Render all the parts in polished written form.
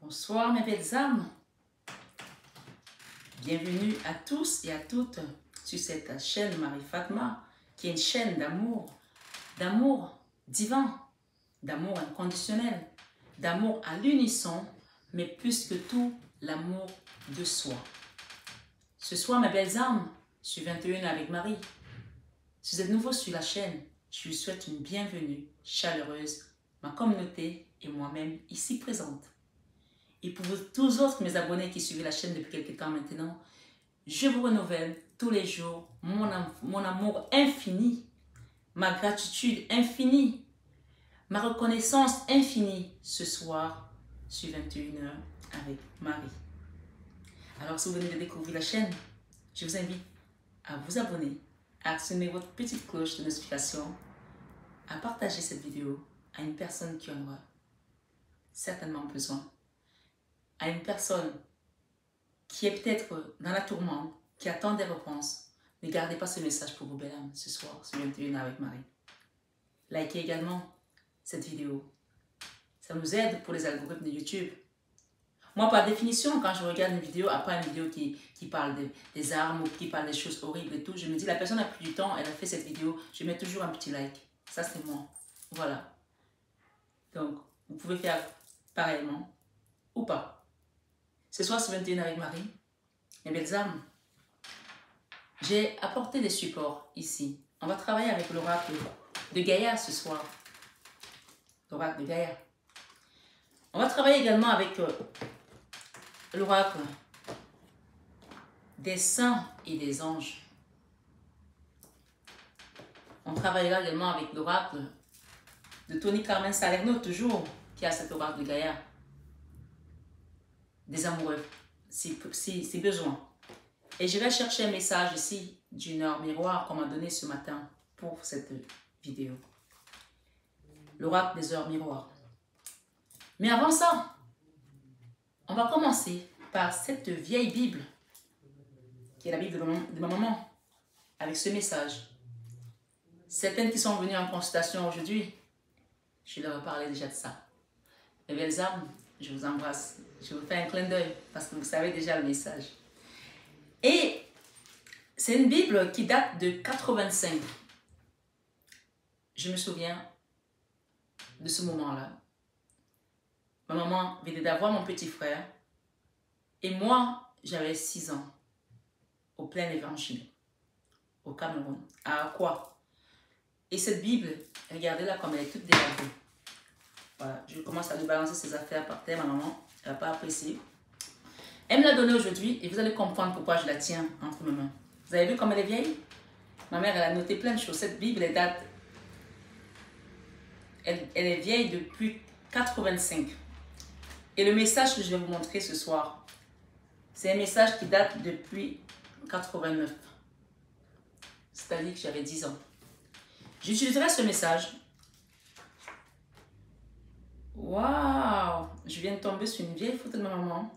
Bonsoir mes belles âmes. Bienvenue à tous et à toutes sur cette chaîne Marie-Fatma, qui est une chaîne d'amour divin, d'amour inconditionnel, d'amour à l'unisson, mais plus que tout, l'amour de soi. Ce soir, mes belles âmes, sur 21 avec Marie. Si vous êtes nouveau sur la chaîne, je vous souhaite une bienvenue chaleureuse, ma communauté et moi-même ici présente. Et pour vous tous autres, mes abonnés qui suivent la chaîne depuis quelques temps maintenant, je vous renouvelle tous les jours mon amour infini, ma gratitude infinie, ma reconnaissance infinie ce soir sur 21h avec Marie. Alors si vous venez de découvrir la chaîne, je vous invite à vous abonner, à actionner votre petite cloche de notification, à partager cette vidéo à une personne qui en aura certainement besoin, à une personne qui est peut-être dans la tourmente, qui attend des réponses. Ne gardez pas ce message pour vos belles âmes ce soir sur 21 avec Marie. Likez également cette vidéo. Ça nous aide pour les algorithmes de YouTube. Moi, par définition, quand je regarde une vidéo, après une vidéo qui parle des armes ou qui parle des choses horribles et tout, je me dis, la personne a pris du temps, elle a fait cette vidéo, je mets toujours un petit like. Ça, c'est moi. Voilà. Donc, vous pouvez faire pareillement ou pas. Ce soir, sur 21 avec Marie, mes belles âmes, j'ai apporté des supports ici. On va travailler avec l'oracle de Gaïa ce soir. L'oracle de Gaïa. On va travailler également avec l'oracle des saints et des anges. On travaillera également avec l'oracle de Tony Carmen Salerno, toujours, qui a cet oracle de Gaïa. Des amoureux, si besoin. Et je vais chercher un message ici d'une heure miroir qu'on m'a donné ce matin pour cette vidéo. L'oracle des heures miroirs. Mais avant ça, on va commencer par cette vieille Bible, qui est la Bible de ma maman, avec ce message. Certaines qui sont venues en consultation aujourd'hui, je leur ai parlé déjà de ça. Mes belles âmes, je vous embrasse. Je vous fais un clin d'œil parce que vous savez déjà le message. Et c'est une Bible qui date de 85. Je me souviens de ce moment-là. Ma maman venait d'avoir mon petit frère et moi, j'avais 6 ans au plein évangile, au Cameroun, à Akwa. Et cette Bible, regardez-la comme elle est toute délabrée. Voilà, je commence à lui balancer ses affaires par terre, ma maman, elle n'a pas apprécié. Elle me l'a donnée aujourd'hui et vous allez comprendre pourquoi je la tiens entre mes mains. Vous avez vu comme elle est vieille? Ma mère, elle a noté plein de choses. Cette Bible, elle date... Elle est vieille depuis 85. Et le message que je vais vous montrer ce soir, c'est un message qui date depuis 89. C'est-à-dire que j'avais 10 ans. J'utiliserai ce message. Waouh! Je viens de tomber sur une vieille photo de ma maman.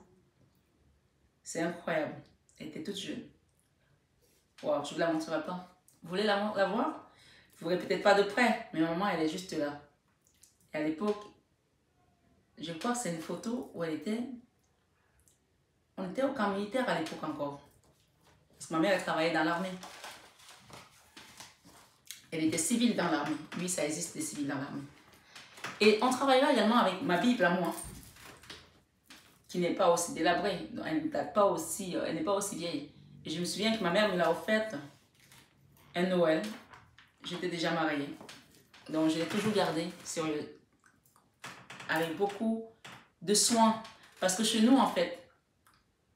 C'est incroyable. Elle était toute jeune. Waouh, je ne vous la montrerai pas. Vous voulez la voir? Vous ne verrez peut-être pas de près, mais ma maman, elle est juste là. Et à l'époque, je crois que c'est une photo où elle était... On était au camp militaire à l'époque encore. Parce que ma mère, elle travaillait dans l'armée. Elle était civile dans l'armée. Oui, ça existe des civils dans l'armée. Et on travaillera également avec ma Bible à moi, qui n'est pas aussi délabrée. Elle n'est pas aussi vieille. Et je me souviens que ma mère me l'a offerte un Noël. J'étais déjà mariée. Donc je l'ai toujours gardée sérieux, avec beaucoup de soin. Parce que chez nous, en fait,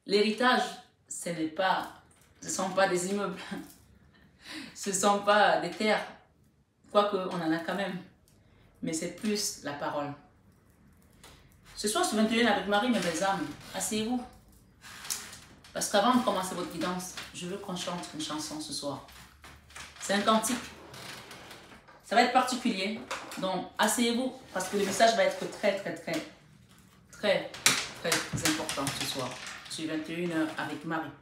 l'héritage, ce ne sont pas des immeubles. Ce ne sont pas des terres. Quoique, on en a quand même. Mais c'est plus la parole. Ce soir, sur 21 avec Marie, mes belles âmes, asseyez-vous. Parce qu'avant de commencer votre guidance, je veux qu'on chante une chanson ce soir. C'est un cantique. Ça va être particulier. Donc, asseyez-vous parce que le message va être très important ce soir. Sur 21h avec Marie.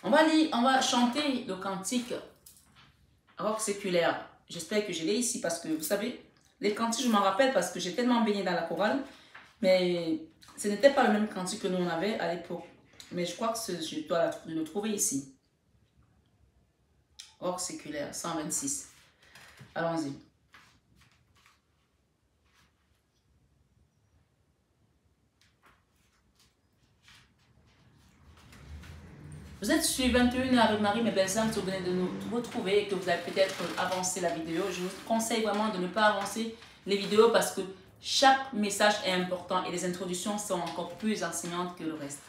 On va chanter le cantique rock séculaire. J'espère que je l'ai ici parce que, vous savez, les cantiques, je m'en rappelle parce que j'ai tellement baigné dans la chorale. Mais Ce n'était pas le même cantique que nous on avait à l'époque. Mais je crois que je dois le trouver ici. Orgue séculaire, 126. Allons-y. Vous êtes sur 21 avec Marie, mes belles âmes, si vous venez de nous retrouver et que vous avez peut-être avancé la vidéo. Je vous conseille vraiment de ne pas avancer les vidéos parce que chaque message est important et les introductions sont encore plus enseignantes que le reste.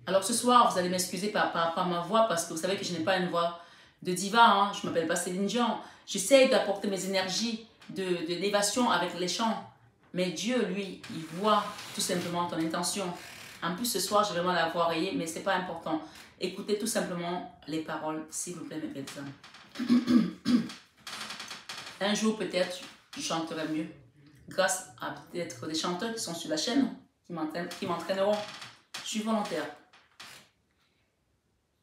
Alors ce soir, vous allez m'excuser par rapport à ma voix parce que vous savez que je n'ai pas une voix de diva. Hein. Je ne m'appelle pas Céline Dion. J'essaie d'apporter mes énergies d'élévation avec les chants. Mais Dieu, lui, il voit tout simplement ton intention. En plus, ce soir, j'ai vraiment la voix rayée, mais ce n'est pas important. Écoutez tout simplement les paroles, s'il vous plaît, mes belles âmes. Un jour, peut-être, je chanterai mieux. Grâce à peut-être des chanteurs qui sont sur la chaîne, qui m'entraîneront. Je suis volontaire.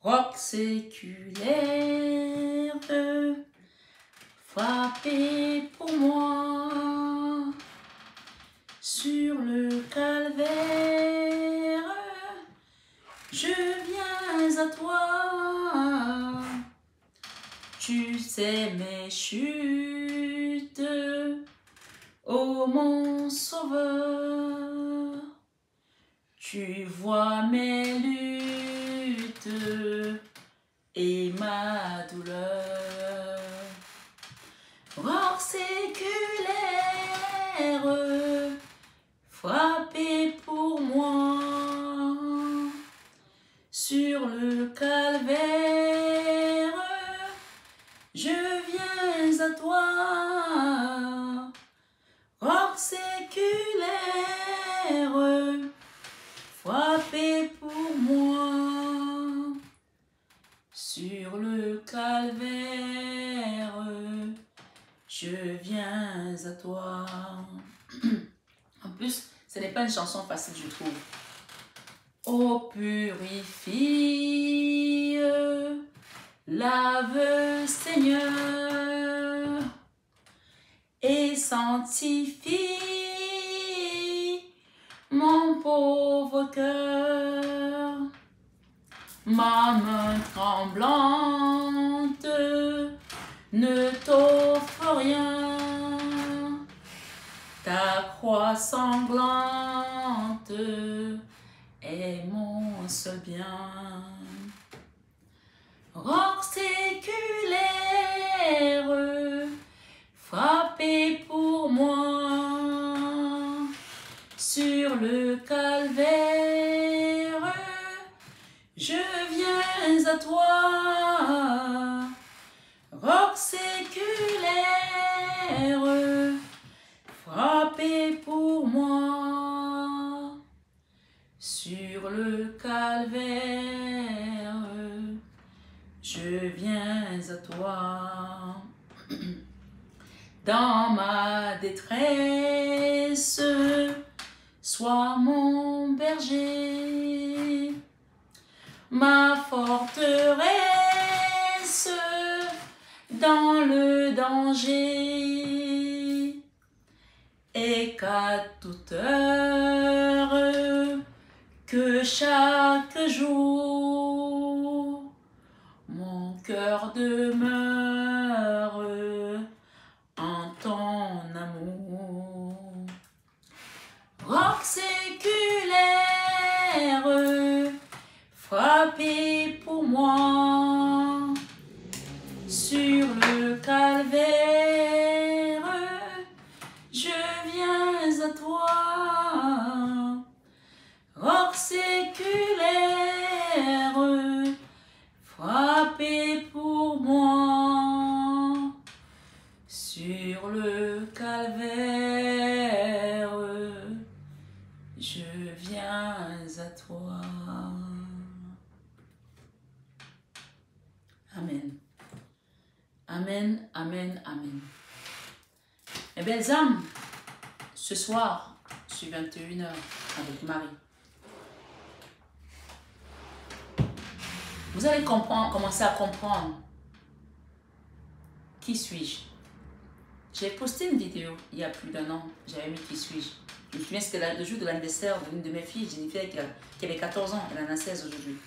Roc séculaire, frappez pour moi sur le calvaire. Je viens à toi, tu sais mes chutes, ô mon sauveur, tu vois mes luttes et ma douleur. Roc séculaire, frappez pour moi sur le calvaire. Je viens à toi, roc séculaire, frappez pour moi sur le calvaire. Je viens à toi. En plus, ce n'est pas une chanson facile, je trouve. Oh, purifie, lave, Seigneur, et sanctifie mon pauvre cœur. Ma main tremblante ne t'offre rien. Ta croix sanglante est mon seul bien. Roc séculaire, frappez pour moi sur le calvaire. Je viens à toi, roc séculaire, frappez pour moi sur le calvaire. Je viens à toi. Dans ma détresse, sois mon berger, ma forteresse dans le danger, et qu'à toute heure, que chaque jour, mon cœur demeure en ton amour. Roc séculaire, frappez pour moi sur le calvaire. Je viens à toi, roc séculaire, frappez pour moi sur le calvaire. Je viens à toi. Amen. Amen, amen, amen. Mes belles âmes, ce soir, sur 21h avec Marie, vous allez commencer à comprendre qui suis-je. J'ai posté une vidéo il y a plus d'1 an. J'avais mis qui suis-je. Je me souviens, c'était le jour de l'anniversaire de l'une de mes filles. J'ai une fille qui avait 14 ans. Elle en a 16 aujourd'hui.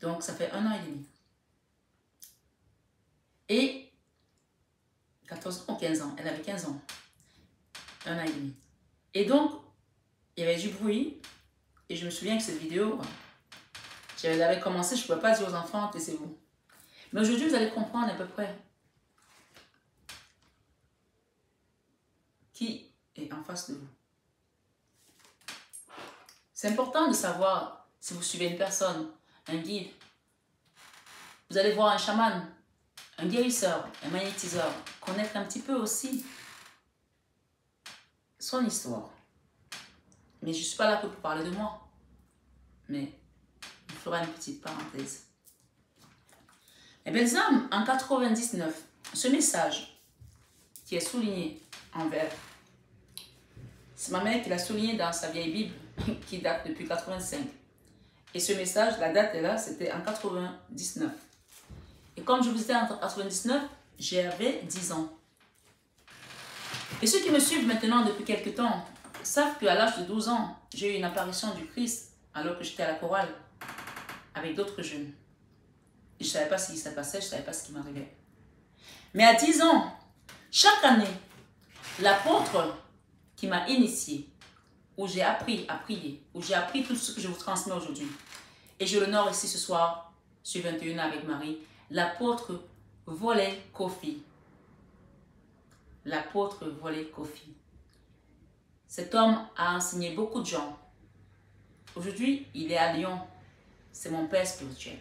Donc, ça fait 1 an et demi. Et 14 ans ou 15 ans. Elle avait 15 ans. 1 an et demi. Et donc, il y avait du bruit. Et je me souviens que cette vidéo, j'avais commencé, je ne pouvais pas dire aux enfants, taisez-vous. Mais aujourd'hui, vous allez comprendre à peu près qui est en face de vous. C'est important de savoir si vous suivez une personne, un guide. Vous allez voir un chaman, un guérisseur, un magnétiseur, connaître un petit peu aussi son histoire. Mais je ne suis pas là que pour parler de moi. Mais il fera une petite parenthèse. Eh bien, en 99, ce message qui est souligné en vert, c'est ma mère qui l'a souligné dans sa vieille Bible qui date depuis 85. Et ce message, la date est là, c'était en 99. Et comme je vous disais, en 99, j'avais 10 ans. Et ceux qui me suivent maintenant depuis quelques temps savent qu'à l'âge de 12 ans, j'ai eu une apparition du Christ alors que j'étais à la chorale avec d'autres jeunes. Et je ne savais pas ce qui se passait, je ne savais pas ce qui m'arrivait. Mais à 10 ans, chaque année, l'apôtre qui m'a initié, où j'ai appris à prier, où j'ai appris tout ce que je vous transmets aujourd'hui, et je l'honore ici ce soir, sur 21 avec Marie, l'apôtre Wole Kofi. L'apôtre Wole Kofi. Cet homme a enseigné beaucoup de gens. Aujourd'hui, il est à Lyon. C'est mon père spirituel.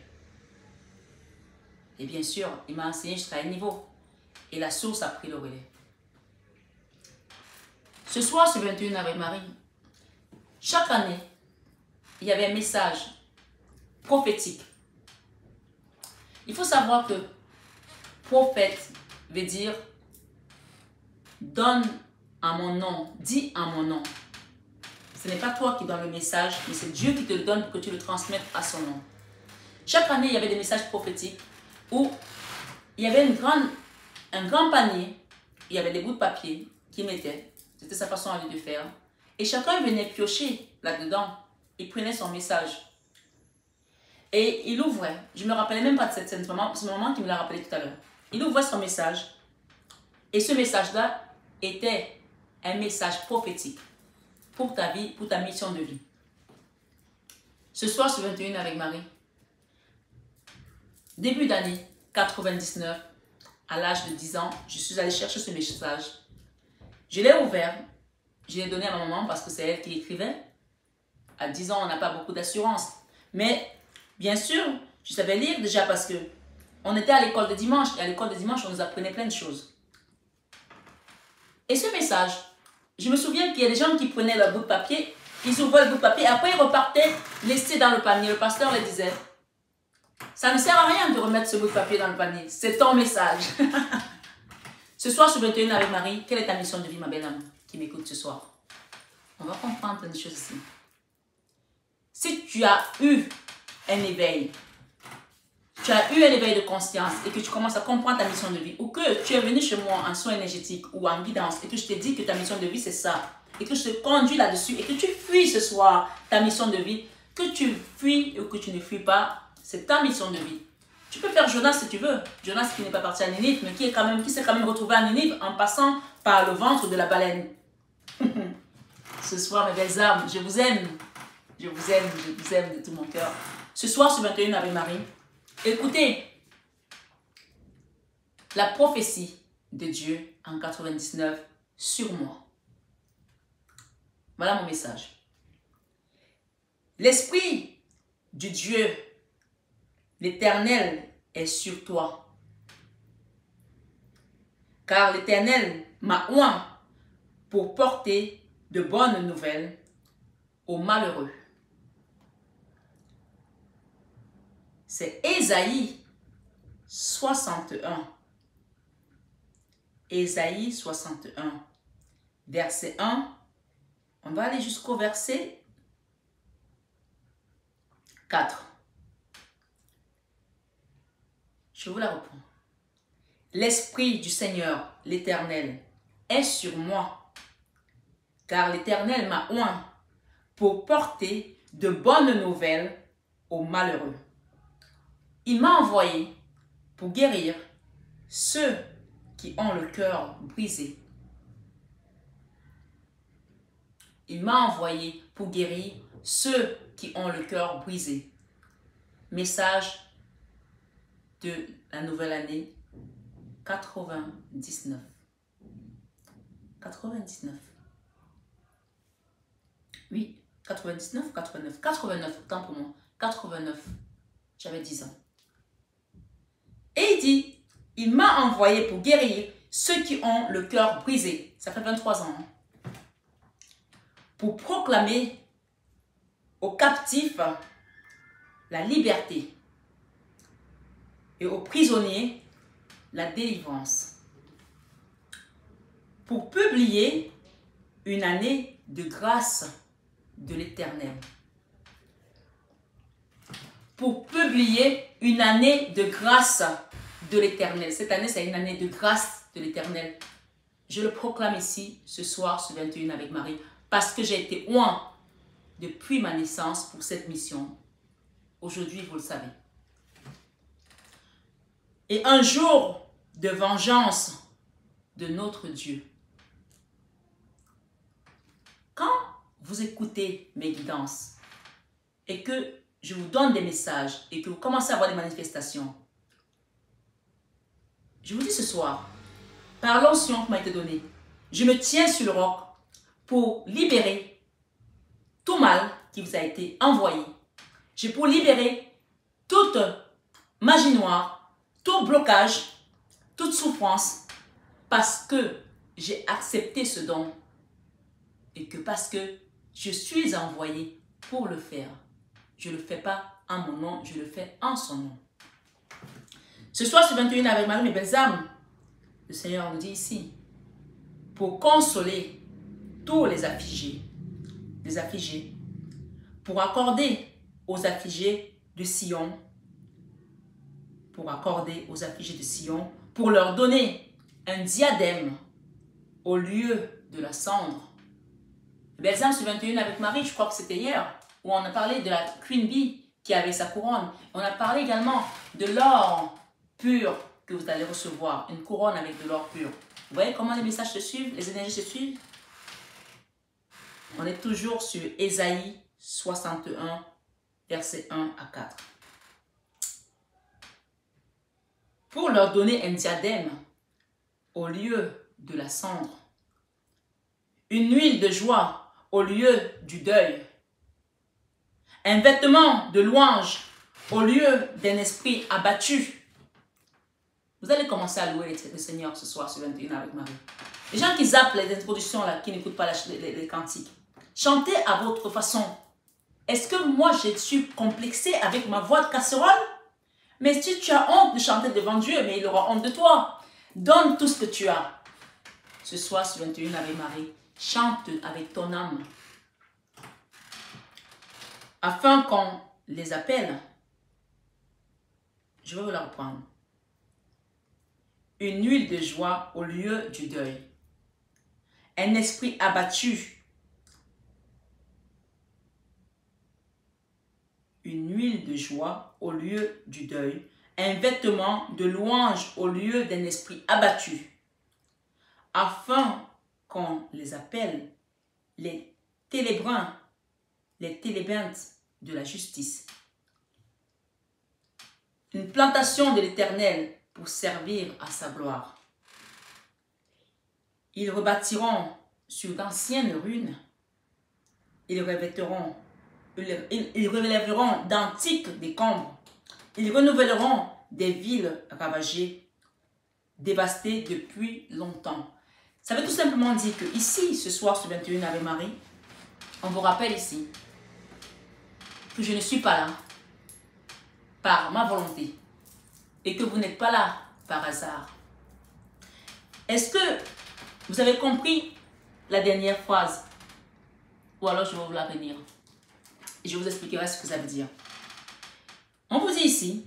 Et bien sûr, il m'a enseigné jusqu'à un niveau. Et la source a pris le relais. Ce soir, sur 21 avec Marie, chaque année, il y avait un message prophétique. Il faut savoir que prophète veut dire donne en mon nom, dis en mon nom. Ce n'est pas toi qui donnes le message, mais c'est Dieu qui te le donne pour que tu le transmettes à son nom. Chaque année, il y avait des messages prophétiques où il y avait un grand panier, il y avait des bouts de papier qui mettaient, c'était sa façon à lui de faire, et chacun venait piocher là-dedans, il prenait son message. Et il ouvrait, je ne me rappelais même pas de cette scène, c'est maman qui me l'a rappelé tout à l'heure. Il ouvrait son message, et ce message-là était un message prophétique pour ta vie, pour ta mission de vie. Ce soir, sur 21 avec Marie, début d'année 99, à l'âge de 10 ans, je suis allée chercher ce message. Je l'ai ouvert, je l'ai donné à ma maman parce que c'est elle qui écrivait. À 10 ans, on n'a pas beaucoup d'assurance. Mais, bien sûr, je savais lire déjà parce que on était à l'école de dimanche. Et à l'école de dimanche, on nous apprenait plein de choses. Et ce message, je me souviens qu'il y a des gens qui prenaient leur bout de papier, ils ouvraient le bout de papier, après ils repartaient, laissaient dans le panier. Le pasteur leur disait, ça ne sert à rien de remettre ce bout de papier dans le panier, c'est ton message. Ce soir, sur 21 avec Marie, quelle est ta mission de vie, ma belle âme, qui m'écoute ce soir? On va comprendre plein de choses ici. Si tu as eu un éveil, tu as eu un éveil de conscience et que tu commences à comprendre ta mission de vie, ou que tu es venu chez moi en soin énergétique ou en guidance et que je t'ai dit que ta mission de vie c'est ça, et que je te conduis là-dessus et que tu fuis ce soir ta mission de vie, que tu fuis ou que tu ne fuis pas, c'est ta mission de vie. Tu peux faire Jonas si tu veux. Jonas qui n'est pas parti à Ninive, mais qui s'est quand même retrouvé à Ninive en passant par le ventre de la baleine. Ce soir, mes belles âmes, je vous aime. Je vous aime, je vous aime de tout mon cœur. Ce soir, sur 21 avec Marie, écoutez la prophétie de Dieu en 99 sur moi. Voilà mon message. L'esprit du Dieu, l'Éternel, est sur toi. Car l'Éternel m'a oint pour porter de bonnes nouvelles aux malheureux. C'est Ésaïe 61. Ésaïe 61, verset 1. On va aller jusqu'au verset 4. Je vous la reprends. l'Esprit du Seigneur, l'Éternel, est sur moi, car l'Éternel m'a oint pour porter de bonnes nouvelles aux malheureux. Il m'a envoyé pour guérir ceux qui ont le cœur brisé. Il m'a envoyé pour guérir ceux qui ont le cœur brisé. Message de la nouvelle année 99. 99. Oui, 99, 89. 89, tant pour moi. 89. J'avais 10 ans. Et il dit, il m'a envoyé pour guérir ceux qui ont le cœur brisé. Ça fait 23 ans. Hein? Pour proclamer aux captifs la liberté et aux prisonniers la délivrance. Pour publier une année de grâce de l'Éternel. Pour publier une année de grâce de l'Éternel. Cette année, c'est une année de grâce de l'Éternel. Je le proclame ici, ce soir, ce 21 avec Marie, parce que j'ai été oint depuis ma naissance pour cette mission. Aujourd'hui, vous le savez. Et un jour de vengeance de notre Dieu. Quand vous écoutez mes guidances et que je vous donne des messages et que vous commencez à avoir des manifestations, je vous dis ce soir, par l'onction qui m'a été donnée, je me tiens sur le roc pour libérer tout mal qui vous a été envoyé. Je pour libérer toute magie noire, tout blocage, toute souffrance, parce que j'ai accepté ce don et que parce que je suis envoyé pour le faire. Je ne le fais pas en mon nom, je le fais en son nom. Ce soir, ce 21 avec Marie, mes belles âmes, le Seigneur nous dit ici, pour consoler tous les affligés, pour accorder aux affligés de Sion, pour leur donner un diadème au lieu de la cendre. Belles âmes, ce 21 avec Marie, je crois que c'était hier, où on a parlé de la Queen Bee qui avait sa couronne. On a parlé également de l'or pur que vous allez recevoir, une couronne avec de l'or pur. Vous voyez comment les messages se suivent, les énergies se suivent? On est toujours sur Ésaïe 61, versets 1 à 4. Pour leur donner un diadème au lieu de la cendre, une huile de joie au lieu du deuil, un vêtement de louange au lieu d'un esprit abattu. Vous allez commencer à louer le Seigneur ce soir, ce 21 avec Marie. Les gens qui zappent les introductions, là, qui n'écoutent pas les cantiques, chantez à votre façon. Est-ce que moi, je suis complexée avec ma voix de casserole? Mais si tu as honte de chanter devant Dieu, mais il aura honte de toi. Donne tout ce que tu as. Ce soir, ce 21 avec Marie, chante avec ton âme. Afin qu'on les appelle, je vais vous la reprendre. Une huile de joie au lieu du deuil. Un esprit abattu. Une huile de joie au lieu du deuil. Un vêtement de louange au lieu d'un esprit abattu. Afin qu'on les appelle les télébrins, les télébintes de la justice. Une plantation de l'Éternel pour servir à sa gloire. Ils rebâtiront sur d'anciennes ruines. Ils relèveront d'antiques décombres. Ils renouvelleront des villes ravagées, dévastées depuis longtemps. Ça veut tout simplement dire que ici, ce soir, ce 21 avec Marie, on vous rappelle ici que je ne suis pas là par ma volonté et que vous n'êtes pas là par hasard. Est-ce que vous avez compris la dernière phrase? Ou alors je vais vous la relire et je vous expliquerai ce que ça veut dire. On vous dit ici,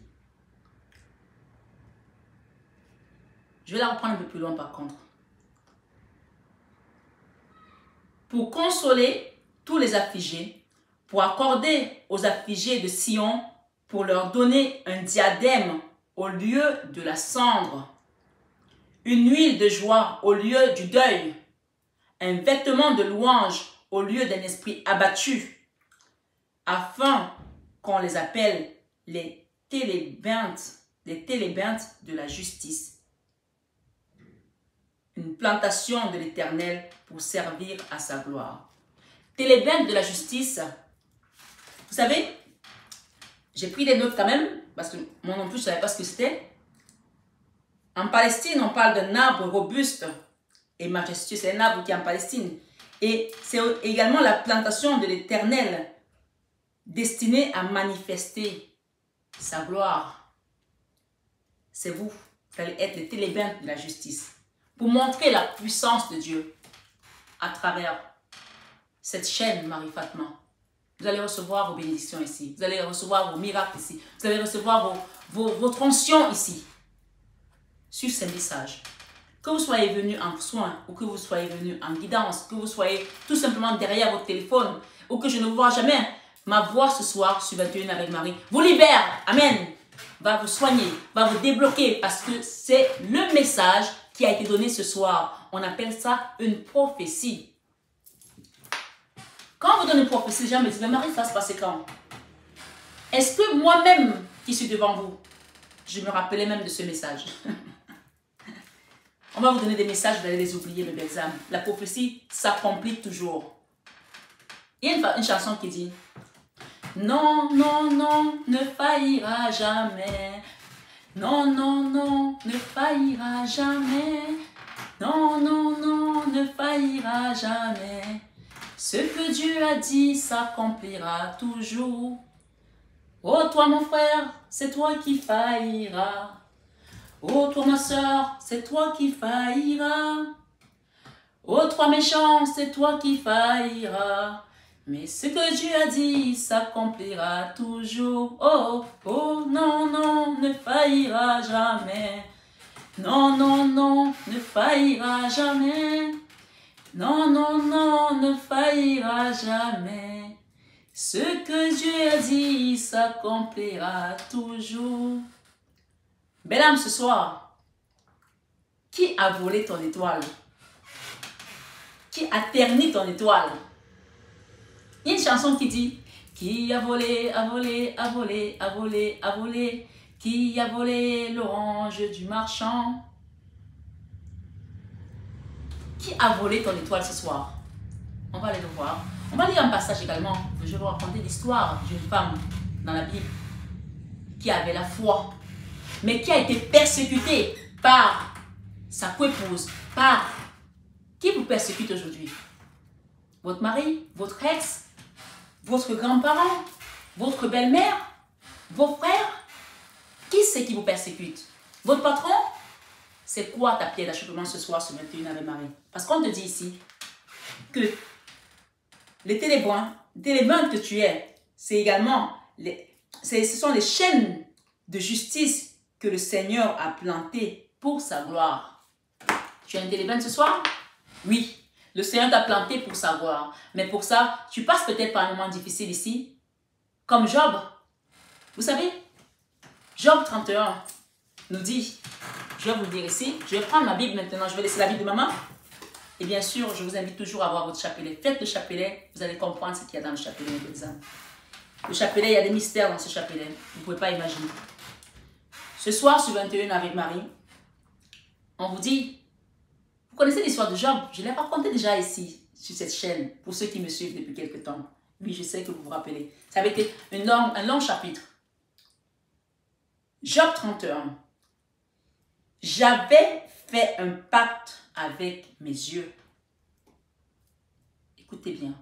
Je vais la reprendre un peu plus loin par contre. Pour consoler tous les affligés, pour accorder aux affligés de Sion, pour leur donner un diadème au lieu de la cendre, une huile de joie au lieu du deuil, un vêtement de louange au lieu d'un esprit abattu, afin qu'on les appelle les télébintes de la justice. Une plantation de l'Éternel pour servir à sa gloire. Télébintes de la justice. Vous savez, j'ai pris des notes quand même, parce que moi non plus je ne savais pas ce que c'était. En Palestine, on parle d'un arbre robuste et majestueux. C'est un arbre qui est en Palestine. Et c'est également la plantation de l'Éternel, destinée à manifester sa gloire. C'est vous. Vous allez être les télébintes de la justice. Pour montrer la puissance de Dieu à travers cette chaîne Marie-Fatma. Vous allez recevoir vos bénédictions ici. Vous allez recevoir vos miracles ici. Vous allez recevoir votre onction ici. Sur ces messages. Que vous soyez venu en soin ou que vous soyez venu en guidance, que vous soyez tout simplement derrière votre téléphone ou que je ne vous vois jamais, ma voix ce soir sur 21 avec Marie vous libère. Amen. Va vous soigner, va vous débloquer parce que c'est le message qui a été donné ce soir. On appelle ça une prophétie. Quand on vous donne une prophétie, les gens me disent, mais Marie, ça va se passer quand? Est-ce que moi-même qui suis devant vous, je me rappelais même de ce message? On va vous donner des messages, vous allez les oublier, mes belles âmes. La prophétie s'accomplit toujours. Il y a une chanson qui dit, non, non, non, ne faillira jamais. Non, non, non, ne faillira jamais. Non, non, non, ne faillira jamais. Ce que Dieu a dit s'accomplira toujours. Oh, toi, mon frère, c'est toi qui failliras. Oh, toi, ma soeur, c'est toi qui failliras. Oh, toi, méchant, c'est toi qui failliras. Mais ce que Dieu a dit s'accomplira toujours. Oh, oh, non, non, ne faillira jamais. Non, non, non, ne faillira jamais. Non, non, non, ne faillira jamais. Ce que Dieu a dit s'accomplira toujours. Belle âme, ce soir, qui a volé ton étoile? Qui a terni ton étoile? Il y a une chanson qui dit, qui a volé, a volé, a volé, a volé, a volé, qui a volé l'orange du marchand? Qui a volé ton étoile ce soir? On va aller le voir. On va lire un passage également. Je vais vous raconter l'histoire d'une femme dans la Bible qui avait la foi, mais qui a été persécutée par sa coépouse, par qui vous persécute aujourd'hui? Votre mari, votre ex, votre grand-parent, votre belle-mère, vos frères? Qui c'est qui vous persécute? Votre patron? C'est quoi ta pierre d'achoppement ce soir sur 21 avec Marie? Parce qu'on te dit ici que les télébintes que tu es, c'est également, ce sont les chaînes de justice que le Seigneur a plantées pour sa gloire. Tu as une télébinte ce soir? Oui, le Seigneur t'a planté pour sa gloire. Mais pour ça, tu passes peut-être par un moment difficile ici, comme Job. Vous savez, Job 31 nous dit, je vais vous le dire ici, je vais prendre ma Bible maintenant, je vais laisser la Bible de maman. Et bien sûr, je vous invite toujours à avoir votre chapelet. Faites le chapelet, vous allez comprendre ce qu'il y a dans le chapelet, mes belles âmes. Le chapelet, il y a des mystères dans ce chapelet. Vous ne pouvez pas imaginer. Ce soir, sur 21 avec Marie, on vous dit, vous connaissez l'histoire de Job, je l'ai raconté déjà ici, sur cette chaîne, pour ceux qui me suivent depuis quelques temps. Oui, je sais que vous vous rappelez. Ça avait été un long chapitre. Job 31. J'avais fait un pacte avec mes yeux. Écoutez bien.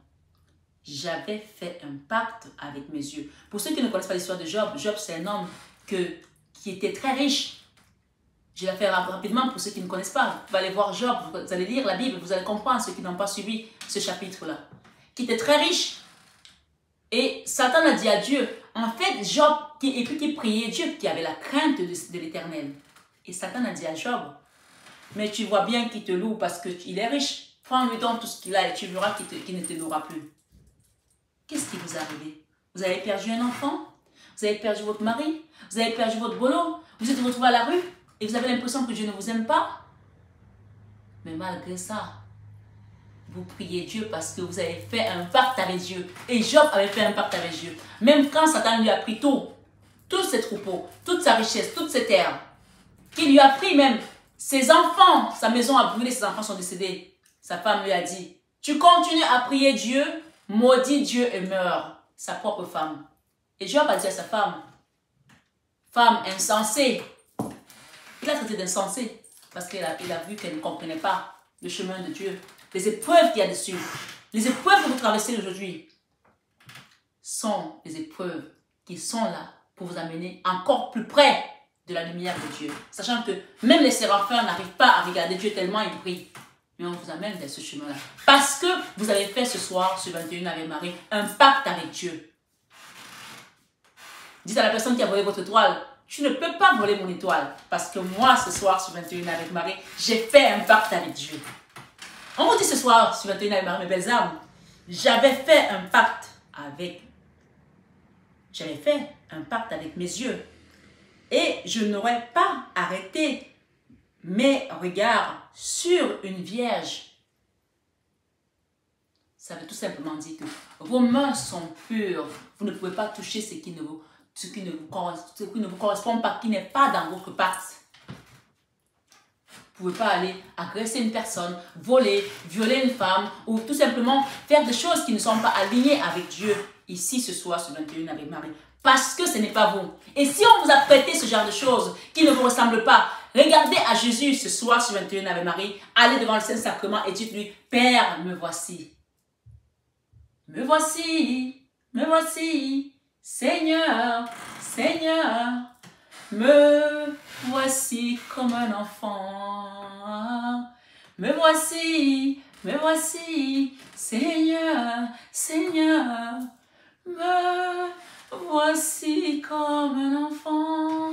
J'avais fait un pacte avec mes yeux. Pour ceux qui ne connaissent pas l'histoire de Job, Job c'est un homme qui était très riche. Je vais la faire rapidement pour ceux qui ne connaissent pas. Vous allez voir Job, vous allez lire la Bible, vous allez comprendre ceux qui n'ont pas suivi ce chapitre-là. Qui était très riche. Et Satan a dit à Dieu, en fait, Job, qui priait Dieu, qui avait la crainte de l'Éternel. Et Satan a dit à Job, Mais tu vois bien qu'il te loue parce qu'il est riche. Prends-lui donc tout ce qu'il a et tu verras qu'il ne te louera plus. Qu'est-ce qui vous est arrivé? Vous avez perdu un enfant? Vous avez perdu votre mari? Vous avez perdu votre boulot? Vous êtes retrouvé à la rue? Et vous avez l'impression que Dieu ne vous aime pas? Mais malgré ça, vous priez Dieu parce que vous avez fait un pacte avec Dieu. Et Job avait fait un pacte avec Dieu. Même quand Satan lui a pris tout, tous ses troupeaux, toute sa richesse, toutes ses terres, qu'il lui a pris même ses enfants, sa maison a brûlé, ses enfants sont décédés. Sa femme lui a dit, tu continues à prier Dieu, maudit Dieu et meurs. Sa propre femme. Et Job a dit à sa femme, femme insensée. Il l'a traité d'insensée parce qu'il a vu qu'elle ne comprenait pas le chemin de Dieu. Les épreuves qu'il y a dessus, les épreuves que vous traversez aujourd'hui sont les épreuves qui sont là pour vous amener encore plus près de la lumière de Dieu. Sachant que même les séraphins n'arrivent pas à regarder Dieu tellement ils brillent. Mais on vous amène vers ce chemin-là. Parce que vous avez fait ce soir, ce 21 avec Marie, un pacte avec Dieu. Dites à la personne qui a volé votre étoile, tu ne peux pas voler mon étoile. Parce que moi, ce soir, ce 21 avec Marie, j'ai fait un pacte avec Dieu. On vous dit ce soir, sur 21 avec Marie, mes belles âmes, j'avais fait un pacte avec mes yeux. Et je n'aurais pas arrêté mes regards sur une vierge. Ça veut tout simplement dire que vos mains sont pures. Vous ne pouvez pas toucher ce qui ne vous correspond pas, qui n'est pas dans votre pacte. Vous ne pouvez pas aller agresser une personne, voler, violer une femme ou tout simplement faire des choses qui ne sont pas alignées avec Dieu ici ce soir sur 21 avec Marie. Parce que ce n'est pas vous. Et si on vous a prêté ce genre de choses qui ne vous ressemblent pas, regardez à Jésus ce soir sur 21 avec Marie, allez devant le Saint-Sacrement et dites-lui, Père, me voici. Me voici, Seigneur, Seigneur, me voici comme un enfant. Me voici, Seigneur, Seigneur, me voici comme un enfant.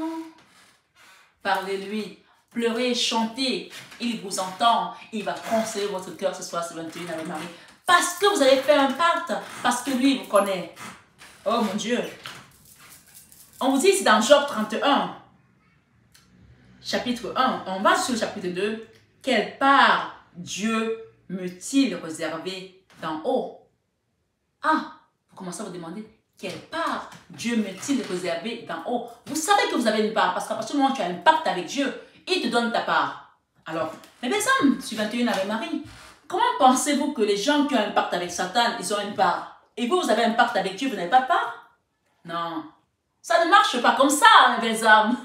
Parlez-lui, pleurez, chantez, il vous entend, il va consoler votre cœur ce soir, ce 21 avec Marie. Parce que vous avez fait un pacte, parce que lui vous connaît. Oh mon Dieu. On vous dit, c'est dans Job 31, chapitre 1. On va sur le chapitre 2. Quelle part Dieu me-t-il réservé d'en haut? Ah, vous commencez à vous demander, quelle part Dieu me-t-il réservé d'en haut? Vous savez que vous avez une part, parce qu'à partir du moment où tu as un pacte avec Dieu, il te donne ta part. Alors, mes belles âmes, sur 21 avec Marie, comment pensez-vous que les gens qui ont un pacte avec Satan, ils ont une part? Et vous, vous avez un pacte avec Dieu, vous n'avez pas de part? Non. Ça ne marche pas comme ça, mes belles âmes.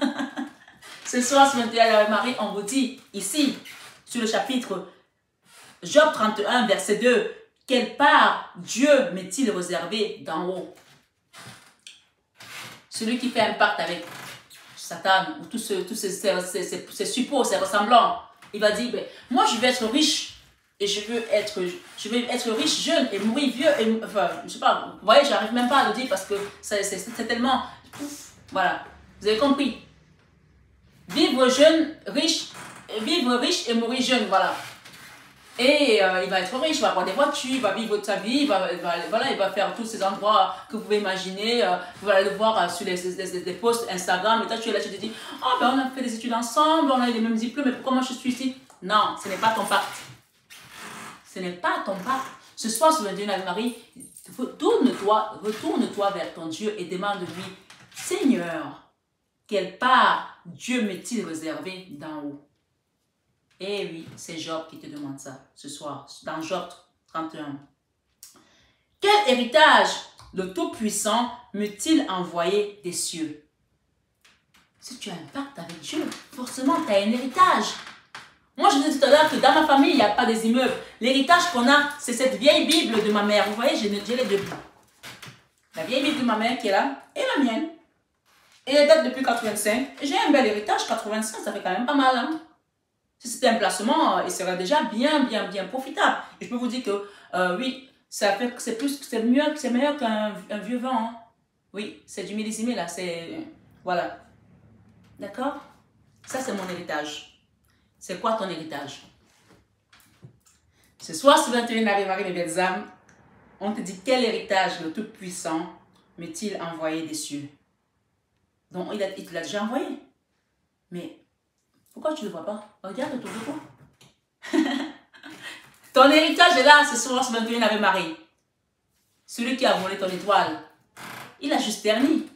Ce soir, sur 21 avec Marie, on vous dit, ici, sur le chapitre Job 31, verset 2, quelle part Dieu m'est-il réservé d'en haut? Celui qui fait un pacte avec Satan, ou tous ces suppôts, ces ressemblants, il va dire, ben, moi je vais être riche, et je vais être riche jeune, et mourir vieux, et, enfin, je sais pas, vous voyez, j'arrive même pas à le dire, parce que c'est tellement, voilà, vous avez compris. Vivre jeune, riche et mourir jeune, voilà. Et il va être riche, il va avoir des voitures, il va vivre sa vie, il va faire tous ces endroits que vous pouvez imaginer. Vous allez le voir sur les posts Instagram. Et toi, tu es là, tu te dis, oh, ben, on a fait des études ensemble, on a eu les mêmes diplômes, mais pourquoi moi je suis ici? Non, ce n'est pas ton pacte. Ce n'est pas ton pacte. Ce soir, sur le 21 avec Marie, retourne-toi vers ton Dieu et demande-lui, Seigneur, quelle part Dieu m'est-il réservé d'en haut? Eh oui, c'est Job qui te demande ça ce soir, dans Job 31. Quel héritage le Tout-Puissant m'est-il envoyé des cieux? Si tu as un pacte avec Dieu, forcément tu as un héritage. Moi, je vous disais tout à l'heure que dans ma famille, il n'y a pas des immeubles. L'héritage qu'on a, c'est cette vieille Bible de ma mère. Vous voyez, j'ai les deux. La vieille Bible de ma mère qui est là et la mienne. Et elle date depuis 85. J'ai un bel héritage, 85, ça fait quand même pas mal. Hein? Si c'était un placement, il serait déjà bien profitable. Et je peux vous dire que, oui, c'est meilleur qu'un vieux vent. Hein? Oui, c'est du millésimé là, c'est... Voilà. D'accord? Ça, c'est mon héritage. C'est quoi ton héritage? Ce soir, sur 21 Ave Marie, mes belles âmes, on te dit quel héritage le Tout-Puissant m'est-il envoyé des cieux? Donc, il te l'a déjà envoyé. Mais pourquoi tu ne le vois pas? Regarde autour de toi. Ton héritage est là, ce soir, sur 21 Ave Marie. Celui qui a volé ton étoile, il a juste terni.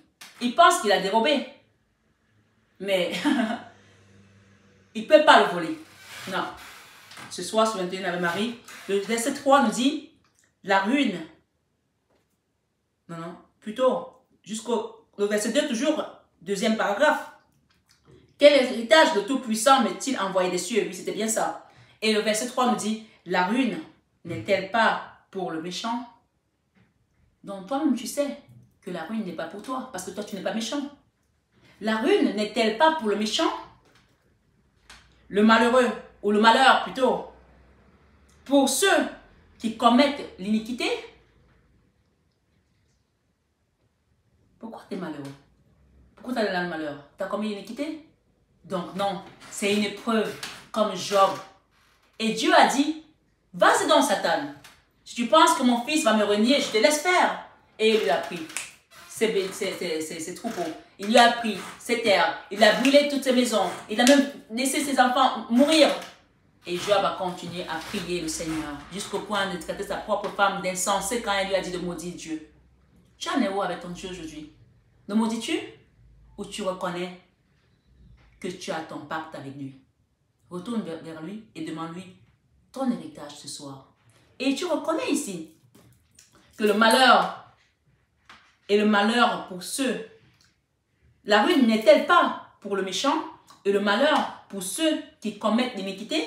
Il pense qu'il a dérobé. Mais il ne peut pas le voler. Non. Ce soir, sur 21 Ave Marie, le verset 3 nous dit la ruine. Non, plutôt, jusqu'au verset 2, toujours, deuxième paragraphe. Quel héritage le Tout-Puissant m'est-il envoyé des cieux? Oui, c'était bien ça. Et le verset 3 nous dit la ruine n'est-elle pas pour le méchant? Donc toi-même, tu sais que la ruine n'est pas pour toi, parce que toi, tu n'es pas méchant. La ruine n'est-elle pas pour le méchant? Le malheureux, ou le malheur plutôt, pour ceux qui commettent l'iniquité? Pourquoi tu es malheureux? Pourquoi tu as le malheur? Tu as commis l'iniquité? Donc non, c'est une épreuve comme Job. Et Dieu a dit, vas-y donc Satan. Si tu penses que mon fils va me renier, je te laisse faire. Et il lui a pris ses troupeaux. Il lui a pris ses terres. Il a brûlé toutes ses maisons. Il a même laissé ses enfants mourir. Et Job a continué à prier le Seigneur jusqu'au point de traiter sa propre femme d'insensée quand elle lui a dit de maudire Dieu. Tu en es où avec ton Dieu aujourd'hui? Le maudis-tu ou tu reconnais que tu as ton pacte avec lui? Retourne vers lui et demande-lui ton héritage ce soir. Et tu reconnais ici que le malheur et le malheur pour ceux. La ruine n'est-elle pas pour le méchant et le malheur pour ceux qui commettent l'iniquité?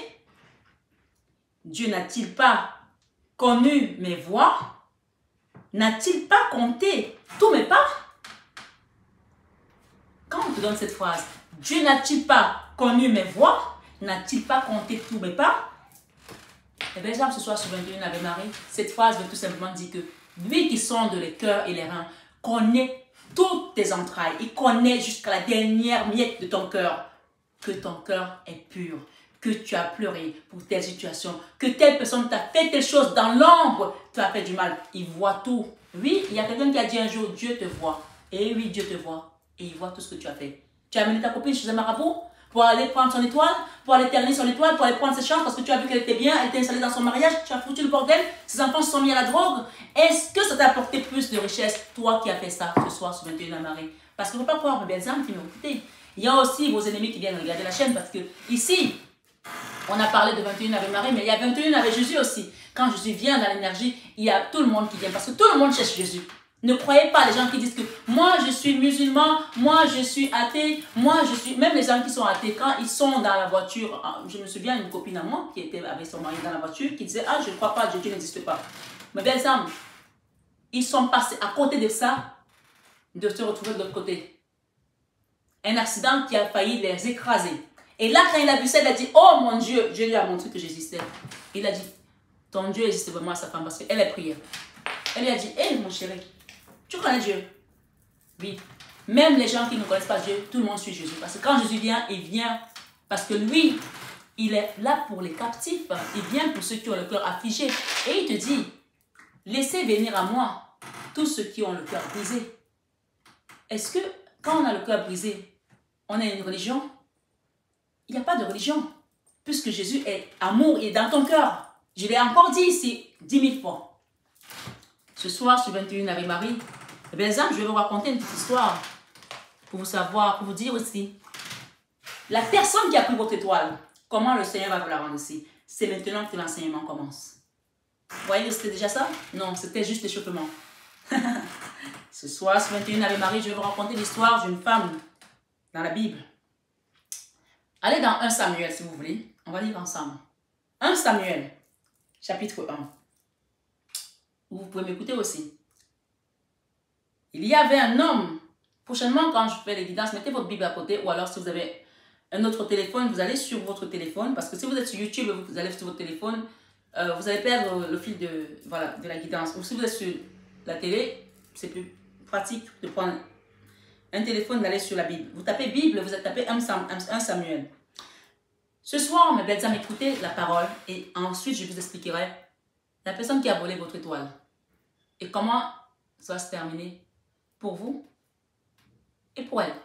Dieu n'a-t-il pas connu mes voies? N'a-t-il pas compté tous mes pas? Quand on te donne cette phrase, Dieu n'a-t-il pas connu mes voies? N'a-t-il pas compté tous mes pas? Et bien, exemple, ce soir sur 21 Ave Marie, cette phrase veut tout simplement dire que lui qui sonde les cœurs et les reins connaît toutes tes entrailles. Il connaît jusqu'à la dernière miette de ton cœur. Que ton cœur est pur. Que tu as pleuré pour telle situation. Que telle personne t'a fait telle chose dans l'ombre. Tu as fait du mal. Il voit tout. Oui, il y a quelqu'un qui a dit un jour, Dieu te voit. Et oui, Dieu te voit. Et il voit tout ce que tu as fait. Tu as amené ta copine chez un marabout pour aller prendre son étoile, pour aller terminer son étoile, pour aller prendre ses chances parce que tu as vu qu'elle était bien, elle était installée dans son mariage, tu as foutu le bordel, ses enfants se sont mis à la drogue. Est-ce que ça t'a apporté plus de richesse, toi qui as fait ça ce soir sur 21 Ave Marie? Parce qu'il ne faut pas croire mes belles âmes qui m'ont écouté. Il y a aussi vos ennemis qui viennent regarder la chaîne parce que ici, on a parlé de 21 Ave Marie, mais il y a 21 Ave Jésus aussi. Quand Jésus vient dans l'énergie, il y a tout le monde qui vient parce que tout le monde cherche Jésus. Ne croyez pas les gens qui disent que moi je suis musulman, moi je suis athée, moi je suis... Même les gens qui sont athées, quand ils sont dans la voiture, je me souviens d'une copine à moi qui était avec son mari dans la voiture, qui disait, ah je ne crois pas, Dieu n'existe pas. Mais belles âmes, ils sont passés à côté de ça, de se retrouver de l'autre côté. Un accident qui a failli les écraser. Et là quand il a vu ça, il a dit, oh mon Dieu, Dieu lui a montré que j'existais. Il a dit, ton Dieu existe vraiment à sa femme parce qu'elle est prière. Elle lui a dit, hé mon chéri, tu connais Dieu? Oui. Même les gens qui ne connaissent pas Dieu, tout le monde suit Jésus. Parce que quand Jésus vient, il vient parce que lui, il est là pour les captifs. Il vient pour ceux qui ont le cœur affligé. Et il te dit, laissez venir à moi tous ceux qui ont le cœur brisé. Est-ce que quand on a le cœur brisé, on a une religion? Il n'y a pas de religion. Puisque Jésus est amour, il est dans ton cœur. Je l'ai encore dit ici 10 000 fois. Ce soir, sur 21 Ave Marie, eh bien, je vais vous raconter une petite histoire pour vous savoir, pour vous dire aussi. La personne qui a pris votre étoile, comment le Seigneur va vous la rendre ici? C'est maintenant que l'enseignement commence. Vous voyez que c'était déjà ça? Non, c'était juste l'échauffement. Ce soir, sur 21 Ave Marie, je vais vous raconter l'histoire d'une femme dans la Bible. Allez dans 1 Samuel si vous voulez. On va lire ensemble. 1 Samuel, chapitre 1. Vous pouvez m'écouter aussi. Il y avait un homme. Prochainement, quand je fais les guidances, mettez votre Bible à côté. Ou alors, si vous avez un autre téléphone, vous allez sur votre téléphone. Parce que si vous êtes sur YouTube, vous allez sur votre téléphone, vous allez perdre le fil de la guidance. Ou si vous êtes sur la télé, c'est plus pratique de prendre un téléphone, d'aller sur la Bible. Vous tapez Bible, vous tapez 1 Samuel. Ce soir, mes belles âmes, écoutez la parole et ensuite je vous expliquerai la personne qui a volé votre étoile et comment ça va se terminer pour vous et pour elle.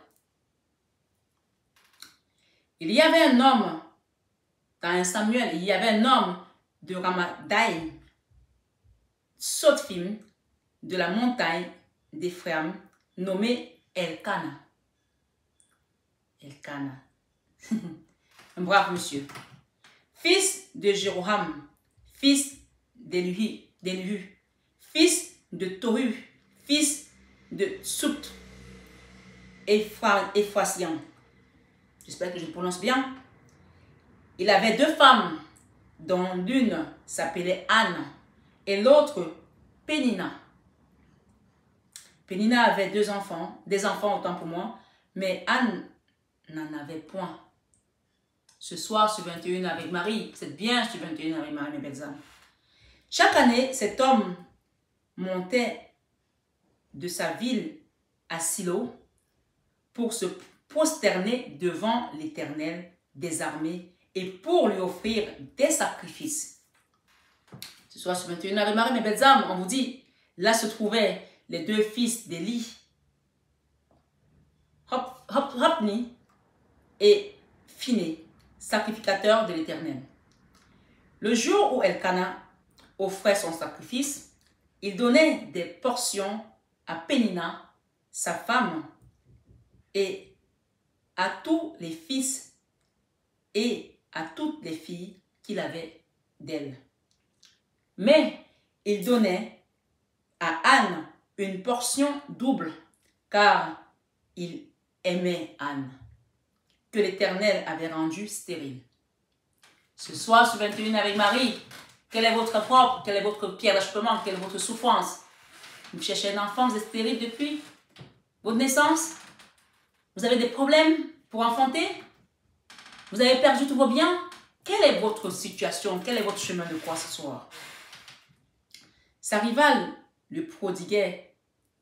Il y avait un homme, dans 1 Samuel, il y avait un homme de Ramadai, Sophim, de la montagne d'Éphraïm, nommé Elkana. Elkana. Un brave monsieur. Fils de Jéroham, fils d'Élihu, fils de Tohu, fils de Sout, Ephrasien. J'espère que je prononce bien. Il avait 2 femmes, dont l'une s'appelait Anne et l'autre Pénina. Pénina avait 2 enfants, des enfants autant pour moi, mais Anne n'en avait point. Ce soir, sur 21 avec Marie, c'est bien sur 21 avec Marie, mes belles âmes. Chaque année, cet homme montait de sa ville à Silo pour se prosterner devant l'Éternel des armées et pour lui offrir des sacrifices. Ce soir, sur 21 avec Marie, mes belles âmes, on vous dit, là se trouvaient les 2 fils d'Élie, Hopni et Phiné, sacrificateurs de l'Éternel. Le jour où Elkana offrait son sacrifice, il donnait des portions à Pénina, sa femme, et à tous les fils et à toutes les filles qu'il avait d'elle. Mais il donnait à Anne une portion double, car il aimait Anne, que l'Éternel avait rendue stérile. Ce soir, sur 21 avec Marie, quel est votre propre, quelle est votre pierre d'achoppement, quelle est votre souffrance? Vous cherchez un enfant, vous êtes stérile depuis votre naissance? Vous avez des problèmes pour enfanter? Vous avez perdu tous vos biens? Quelle est votre situation? Quel est votre chemin de croix ce soir? Sa rivale lui prodiguait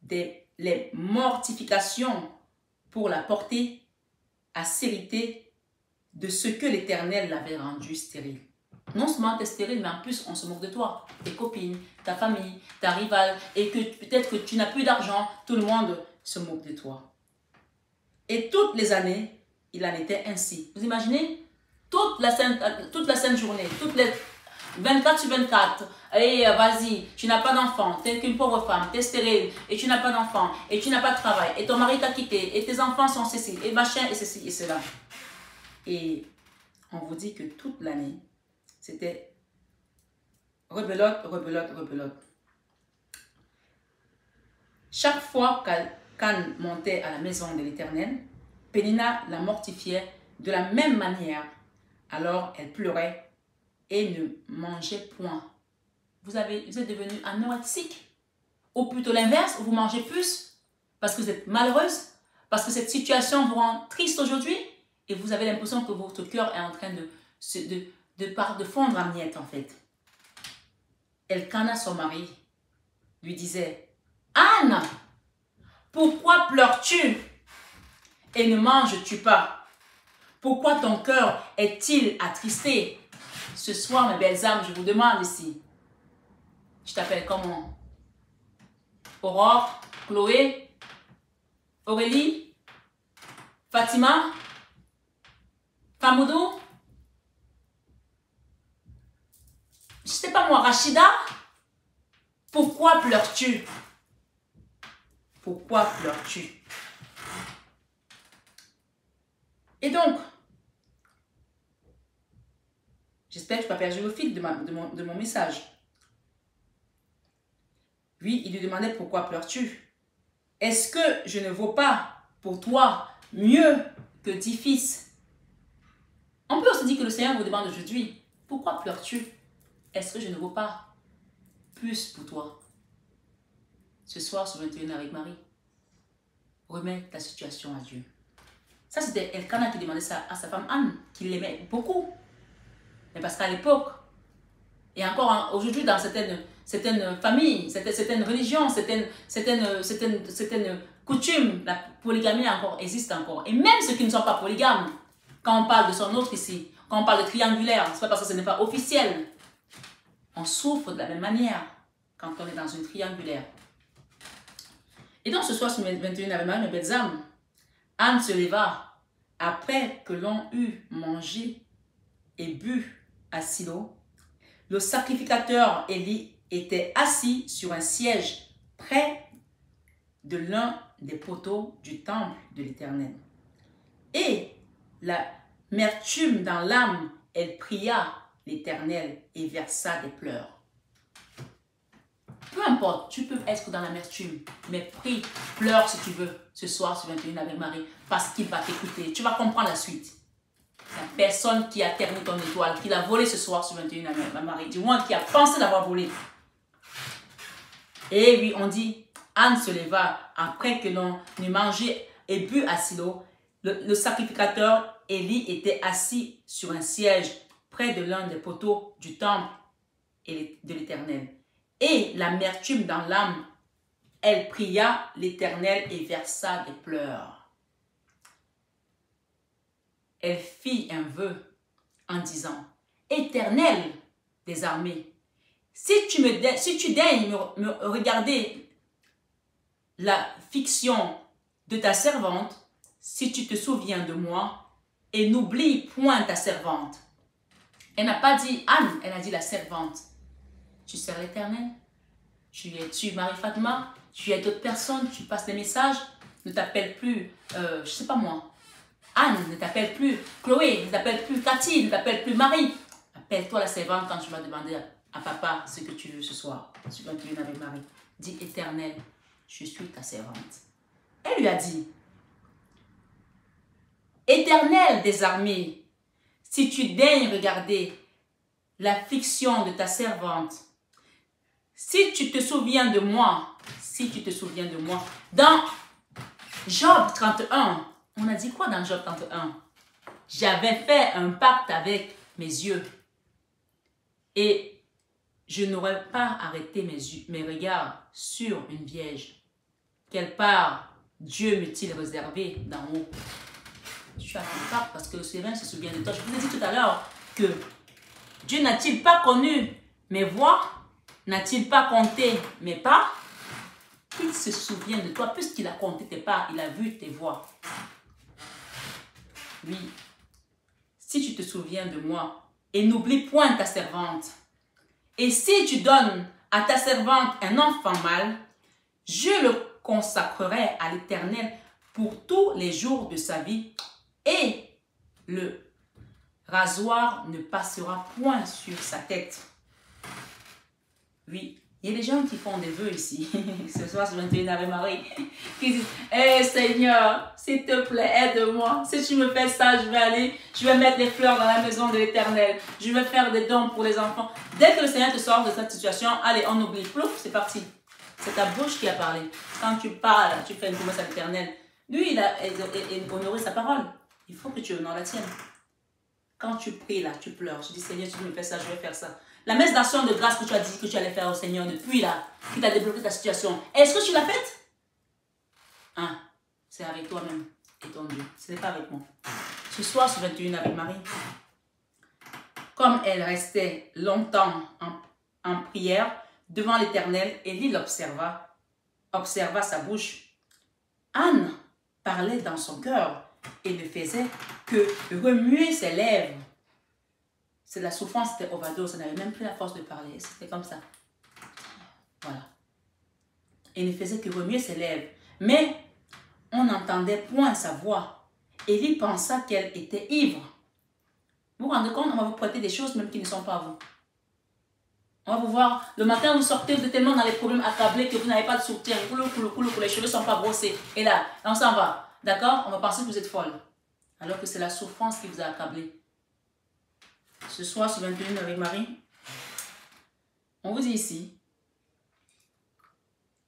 les mortifications pour la porter à s'hériter de ce que l'Éternel l'avait rendu stérile. Non seulement tu es stérile, mais en plus on se moque de toi, tes copines, ta famille, ta rivale, et que peut-être que tu n'as plus d'argent, tout le monde se moque de toi. Et toutes les années, il en était ainsi. Vous imaginez? Toute la sainte journée, toutes les 24 sur 24, et vas-y, tu n'as pas d'enfant, tu es qu'une pauvre femme, tu es stérile, et tu n'as pas d'enfant, et tu n'as pas de travail, et ton mari t'a quitté, et tes enfants sont ceci, et machin, et ceci, et cela. Et on vous dit que toute l'année, c'était rebelote, rebelote, rebelote. Chaque fois qu'Anne montait à la maison de l'Éternel, Pénina la mortifiait de la même manière. Alors elle pleurait et ne mangeait point. Vous êtes devenu anorexique. Ou plutôt l'inverse, vous mangez plus parce que vous êtes malheureuse, parce que cette situation vous rend triste aujourd'hui et vous avez l'impression que votre cœur est en train de fondre en miettes en fait. Elkana, son mari, lui disait: Anne, pourquoi pleures-tu et ne manges-tu pas? Pourquoi ton cœur est-il attristé? Ce soir, mes belles âmes, je vous demande ici, je t'appelle comment? Aurore, Chloé, Aurélie, Fatima, Famoudou, je sais pas moi, Rachida, pourquoi pleures-tu? Pourquoi pleures-tu? Et donc, j'espère que tu n'as pas perdu le fil de mon message. Lui, il lui demandait: pourquoi pleures-tu? Est-ce que je ne vaux pas pour toi mieux que 10 fils? On peut aussi dire que le Seigneur vous demande aujourd'hui: pourquoi pleures-tu? Est-ce que je ne vaux pas plus pour toi? Ce soir, sur 21 avec Marie, remets ta situation à Dieu. Ça, c'était Elkana qui demandait ça à sa femme Anne, qui l'aimait beaucoup. Mais parce qu'à l'époque, et encore aujourd'hui dans certaines familles, certaines religions, certaines coutumes, la polygamie existe encore. Et même ceux qui ne sont pas polygames, quand on parle de son autre ici, Quand on parle de triangulaire, ce n'est pas parce que ce n'est pas officiel. On souffre de la même manière quand on est dans une triangulaire. Et donc ce soir, sur 21 avec Marie, mes belles âmes, Anne se leva après que l'on eut mangé et bu à Silo. Le sacrificateur Élie était assis sur un siège près de l'un des poteaux du temple de l'Éternel. Et l'amertume dans l'âme, elle pria l'Éternel et versa des pleurs. Peu importe, tu peux être dans l'amertume, mais prie, pleure si tu veux, ce soir sur 21 avec Marie, parce qu'il va t'écouter. Tu vas comprendre la suite. La personne qui a terni ton étoile, qui l'a volé ce soir sur 21 avec Marie, du moins qui a pensé l'avoir volé. Et oui, on dit, Anne se leva après que l'on eut mangé et bu à Silo. Le sacrificateur Élie était assis sur un siège près de l'un des poteaux du temple de l'Éternel. Et l'amertume dans l'âme, elle pria l'Éternel et versa des pleurs. Elle fit un vœu en disant, Éternel des armées, si tu daignes me regarder la fiction de ta servante, si tu te souviens de moi, et n'oublie point ta servante. Elle n'a pas dit Anne, elle a dit la servante. Tu sers l'Éternel, tu Marie-Fatma, tu es d'autres personnes, tu passes des messages, ne t'appelle plus, je sais pas moi, Anne, ne t'appelle plus Chloé, ne t'appelle plus Cathy, ne t'appelle plus Marie. Appelle-toi la servante quand tu vas demander à papa ce que tu veux ce soir. Tu vas venir avec Marie. Dis Éternel, je suis ta servante. Elle lui a dit, Éternel des armées, si tu daignes regarder l'affliction de ta servante, si tu te souviens de moi, dans Job 31, on a dit quoi dans Job 31? J'avais fait un pacte avec mes yeux et je n'aurais pas arrêté mes regards sur une vierge. Quelle part Dieu m'est-il réservé d'en haut? Tu as fait un pacte parce que le Seigneur se souvient de toi. Je vous ai dit tout à l'heure que Dieu n'a-t-il pas connu mes voies? N'a-t-il pas compté mes pas? Il se souvient de toi, puisqu'il a compté tes pas, il a vu tes voies. Oui, si tu te souviens de moi, et n'oublie point ta servante, et si tu donnes à ta servante un enfant mâle, je le consacrerai à l'Éternel pour tous les jours de sa vie, et le rasoir ne passera point sur sa tête. Oui, il y a des gens qui font des vœux ici, ce soir sur 21 Ave Marie, qui disent, hey, Seigneur, s'il te plaît, aide-moi. Si tu me fais ça, je vais mettre les fleurs dans la maison de l'Éternel. Je vais faire des dons pour les enfants. Dès que le Seigneur te sort de cette situation, allez, on oublie. Plouf, c'est parti. C'est ta bouche qui a parlé. Quand tu parles, tu fais une promesse à l'Éternel. Lui, il a honoré sa parole. Il faut que tu honores la tienne. Quand tu pries là, tu pleures. Tu dis, Seigneur, si tu me fais ça, je vais faire ça. La messe d'action de grâce que tu as dit que tu allais faire au Seigneur depuis là, qui t'a débloqué ta situation, est-ce que tu l'as faite? Hein? C'est avec toi-même et ton Dieu. Ce n'est pas avec moi. Ce soir, sur 21 avec Marie, comme elle restait longtemps en prière devant l'Éternel, Élie observa sa bouche. Anne parlait dans son cœur et ne faisait que remuer ses lèvres. C'est la souffrance, c'était overdose, elle n'avait même plus la force de parler, c'était comme ça. Voilà. Elle ne faisait que remuer ses lèvres, mais on n'entendait point sa voix. Élie pensa qu'elle était ivre. Vous vous rendez compte, on va vous prêter des choses même qui ne sont pas à vous. On va vous voir, le matin vous sortez, vous êtes tellement dans les problèmes accablés que vous n'avez pas de soutien, les cheveux ne sont pas brossés. Et là, on s'en va. D'accord? On va penser que vous êtes folle. Alors que c'est la souffrance qui vous a accablé. Ce soir, sur 21 avec Marie, on vous dit ici,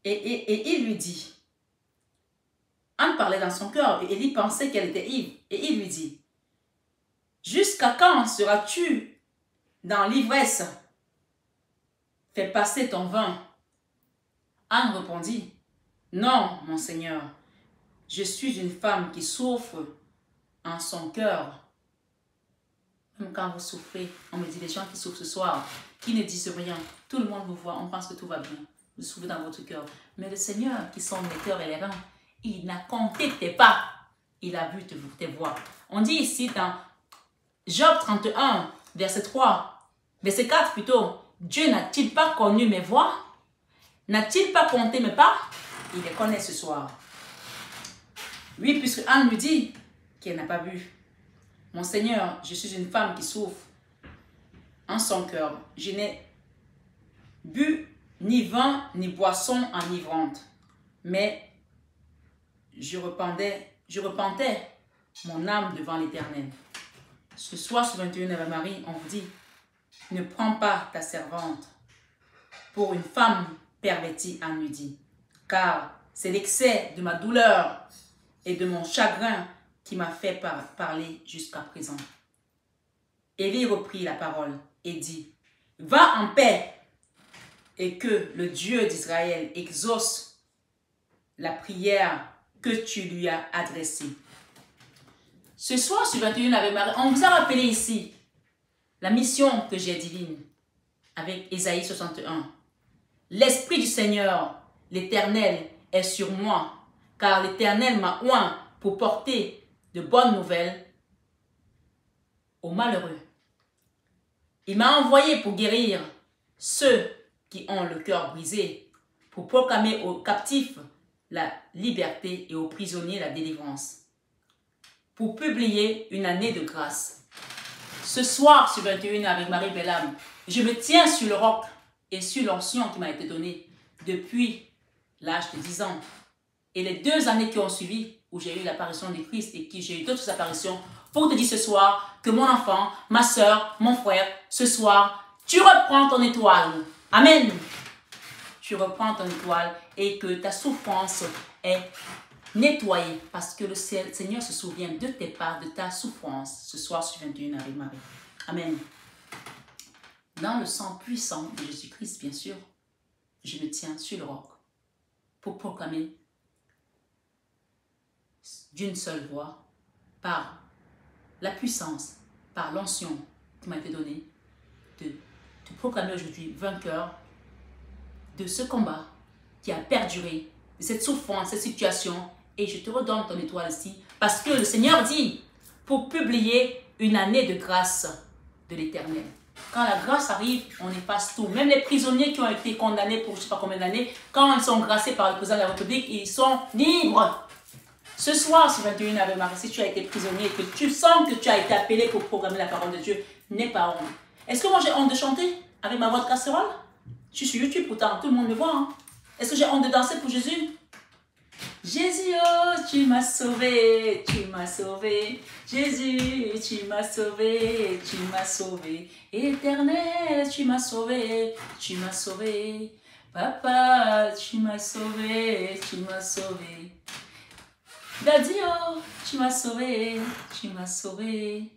et il lui dit, Anne parlait dans son cœur, et Élie pensait qu'elle était ivre, et il lui dit, jusqu'à quand seras-tu dans l'ivresse? Fais passer ton vin. Anne répondit, non, mon Seigneur, je suis une femme qui souffre en son cœur. Même quand vous souffrez, on me dit les gens qui souffrent ce soir, qui ne disent rien, tout le monde vous voit, on pense que tout va bien. Vous souffrez dans votre cœur. Mais le Seigneur, qui sonde les cœurs et les reins, il n'a compté tes pas. Il a vu tes voix. On dit ici dans Job 31, verset 3, verset 4 plutôt, Dieu n'a-t-il pas connu mes voix? N'a-t-il pas compté mes pas? Il les connaît ce soir. Oui, puisque Anne lui dit qu'elle n'a pas vu. Mon Seigneur, je suis une femme qui souffre en son cœur. Je n'ai bu ni vin ni boisson enivrante, mais je repentais mon âme devant l'Éternel. Ce soir, sur 21 Ave Marie, on vous dit, ne prends pas ta servante pour une femme pervertie, Anne lui dit, car c'est l'excès de ma douleur et de mon chagrin qui m'a fait parler jusqu'à présent. Élie reprit la parole et dit, va en paix et que le Dieu d'Israël exauce la prière que tu lui as adressée. Ce soir, sur 21 Ave Marie, on vous a rappelé ici la mission que j'ai divine avec Ésaïe 61. L'Esprit du Seigneur, l'Éternel, est sur moi, car l'Éternel m'a oint pour porter de bonnes nouvelles aux malheureux. Il m'a envoyé pour guérir ceux qui ont le cœur brisé, pour proclamer aux captifs la liberté et aux prisonniers la délivrance, pour publier une année de grâce. Ce soir, sur 21 avec Marie-Belle-Âme, je me tiens sur le roc et sur l'onction qui m'a été donnée depuis l'âge de 10 ans. Et les 2 années qui ont suivi, où j'ai eu l'apparition du Christ et qui j'ai eu d'autres apparitions, pour te dire ce soir que mon enfant, ma soeur, mon frère, ce soir, tu reprends ton étoile. Amen. Tu reprends ton étoile et que ta souffrance est nettoyée parce que le Seigneur se souvient de tes pas, de ta souffrance ce soir sur 21 avec Marie. Amen. Dans le sang puissant de Jésus-Christ, bien sûr, je me tiens sur le roc pour proclamer d'une seule voix, par la puissance, par l'onction qui m'a été donnée, de proclamer aujourd'hui vainqueur de ce combat qui a perduré, de cette souffrance, cette situation, et je te redonne ton étoile ici, parce que le Seigneur dit, pour publier une année de grâce de l'Éternel. Quand la grâce arrive, on efface tout. Même les prisonniers qui ont été condamnés pour je ne sais pas combien d'années, quand ils sont grâcés par le président de la République, ils sont libres. Ce soir, sur 21 Ave Marie, si tu as été prisonnier et que tu sens que tu as été appelé pour programmer la parole de Dieu, n'aie pas honte. Est-ce que moi j'ai honte de chanter avec ma voix de casserole? Je suis sur YouTube pourtant, tout le monde me voit. Hein? Est-ce que j'ai honte de danser pour Jésus? Jésus, oh, tu m'as sauvé, tu m'as sauvé. Jésus, tu m'as sauvé, tu m'as sauvé. Éternel, tu m'as sauvé, tu m'as sauvé. Papa, tu m'as sauvé, tu m'as sauvé. Daddy, oh, tu m'as sauvé, tu m'as sauvé.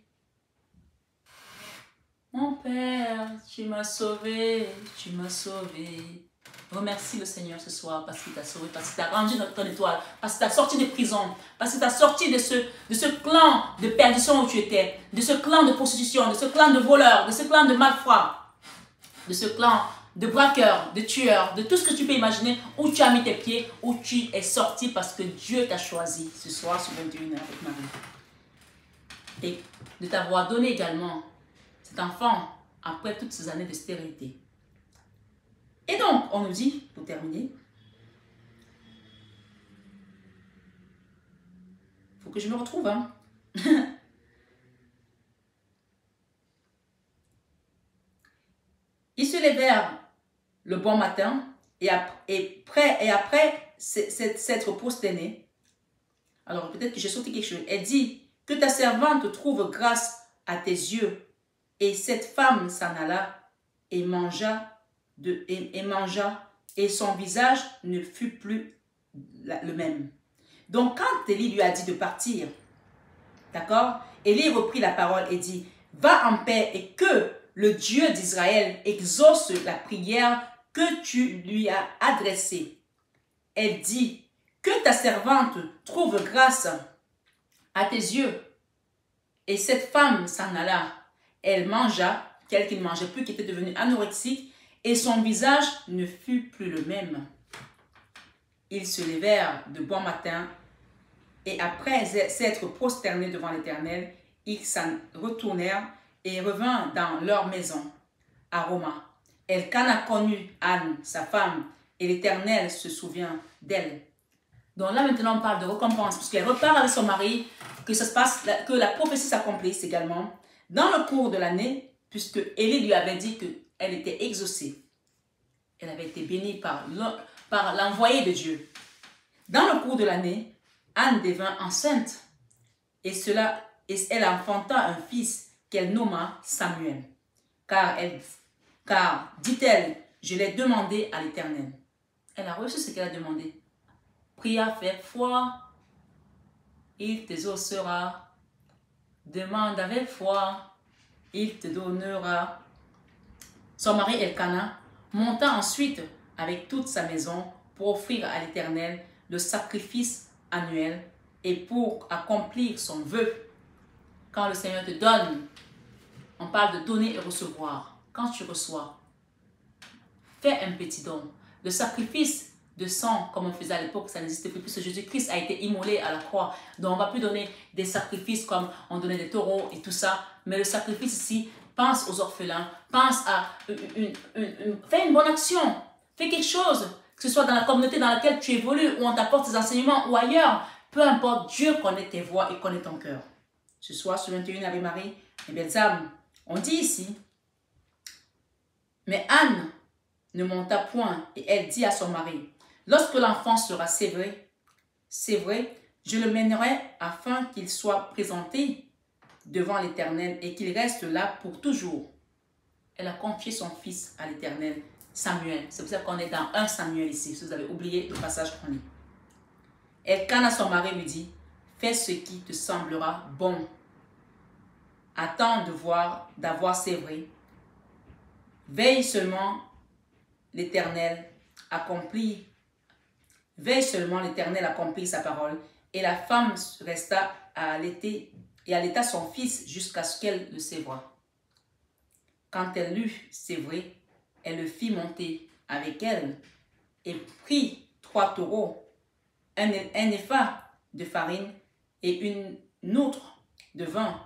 Mon Père, tu m'as sauvé, tu m'as sauvé. Remercie le Seigneur ce soir parce qu'il t'a sauvé, parce qu'il t'a rangé dans ton étoile, parce qu'il t'a sorti de prison, parce qu'il t'a sorti de ce clan de perdition où tu étais, de ce clan de prostitution, de ce clan de voleurs, de ce clan de malfrats, de ce clan de braqueurs, de tueurs, de tout ce que tu peux imaginer, où tu as mis tes pieds, où tu es sorti parce que Dieu t'a choisi ce soir sur 21 heures avec Marie. Et de t'avoir donné également cet enfant après toutes ces années de stérilité. Et donc, on nous dit, pour terminer, il faut que je me retrouve. Hein? Ils se levèrent le bon matin et après s'être prosternés. Alors, peut-être que j'ai sauté quelque chose. Elle dit, que ta servante trouve grâce à tes yeux. Et cette femme s'en alla et mangea, et son visage ne fut plus le même. Donc, quand Élie lui a dit de partir, d'accord, Élie reprit la parole et dit, va en paix et que le Dieu d'Israël exauce la prière que tu lui as adressée. Elle dit, que ta servante trouve grâce à tes yeux. Et cette femme s'en alla Elle mangea, qu'elle qui ne mangeait plus, qui était devenue anorexique, et son visage ne fut plus le même. Ils se levèrent de bon matin, et après s'être prosternés devant l'Éternel, ils s'en retournèrent et revinrent dans leur maison à Roma. Elkana connut Anne, sa femme, et l'Éternel se souvient d'elle. Donc là maintenant on parle de récompense, puisqu'elle repart avec son mari, que ça se passe, que la prophétie s'accomplisse également. Dans le cours de l'année, puisque Élie lui avait dit qu'elle était exaucée, elle avait été bénie par l'envoyé de Dieu. Dans le cours de l'année, Anne devint enceinte, et elle enfanta un fils qu'elle nomma Samuel, car dit-elle, je l'ai demandé à l'Éternel. Elle a reçu ce qu'elle a demandé. Pria, fais foi, il t'exaucera. Demande avec foi, il te donnera. Son mari Elkana monta ensuite avec toute sa maison pour offrir à l'Éternel le sacrifice annuel et pour accomplir son vœu. Quand le Seigneur te donne, on parle de donner et recevoir. Quand tu reçois, fais un petit don. Le sacrifice de sang, comme on faisait à l'époque, ça n'existe plus, puisque Jésus-Christ a été immolé à la croix. Donc on ne va plus donner des sacrifices comme on donnait des taureaux et tout ça. Mais le sacrifice ici, pense aux orphelins, pense à fais une bonne action, fais quelque chose, que ce soit dans la communauté dans laquelle tu évolues, où on t'apporte tes enseignements, ou ailleurs. Peu importe, Dieu connaît tes voies et connaît ton cœur. Ce soir, sur 21 Ave Marie, mes belles âmes, on dit ici, mais Anne ne monta point et elle dit à son mari, lorsque l'enfant sera sévré, je le mènerai afin qu'il soit présenté devant l'Éternel et qu'il reste là pour toujours. Elle a confié son fils à l'Éternel, Samuel. C'est pour ça qu'on est dans 1 Samuel ici, si vous avez oublié le passage qu'on lit. Elkana, son mari, lui dit, fais ce qui te semblera bon. Attends d'avoir sévré. Veille seulement l'Éternel accomplit sa parole. Et la femme resta à allaita son fils jusqu'à ce qu'elle le sévrât. Quand elle l'eut sévré, elle le fit monter avec elle et prit 3 taureaux, un épha de farine et une outre de vin.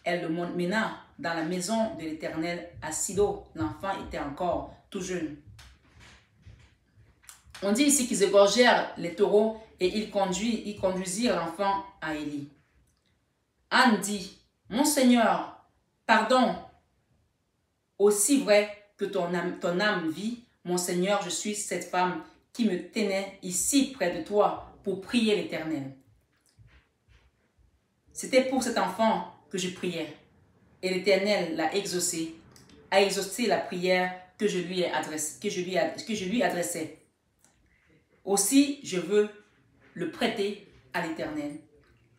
Elle le mena dans la maison de l'Éternel à Silo. L'enfant était encore tout jeune. On dit ici qu'ils égorgèrent les taureaux et ils conduisirent l'enfant à Élie. Anne dit, mon Seigneur, pardon, aussi vrai que ton âme vit, mon Seigneur, je suis cette femme qui me tenait ici près de toi pour prier l'Éternel. C'était pour cet enfant que je priais. Et l'Éternel a exaucé la prière que je lui adressais. Aussi, je veux le prêter à l'Éternel.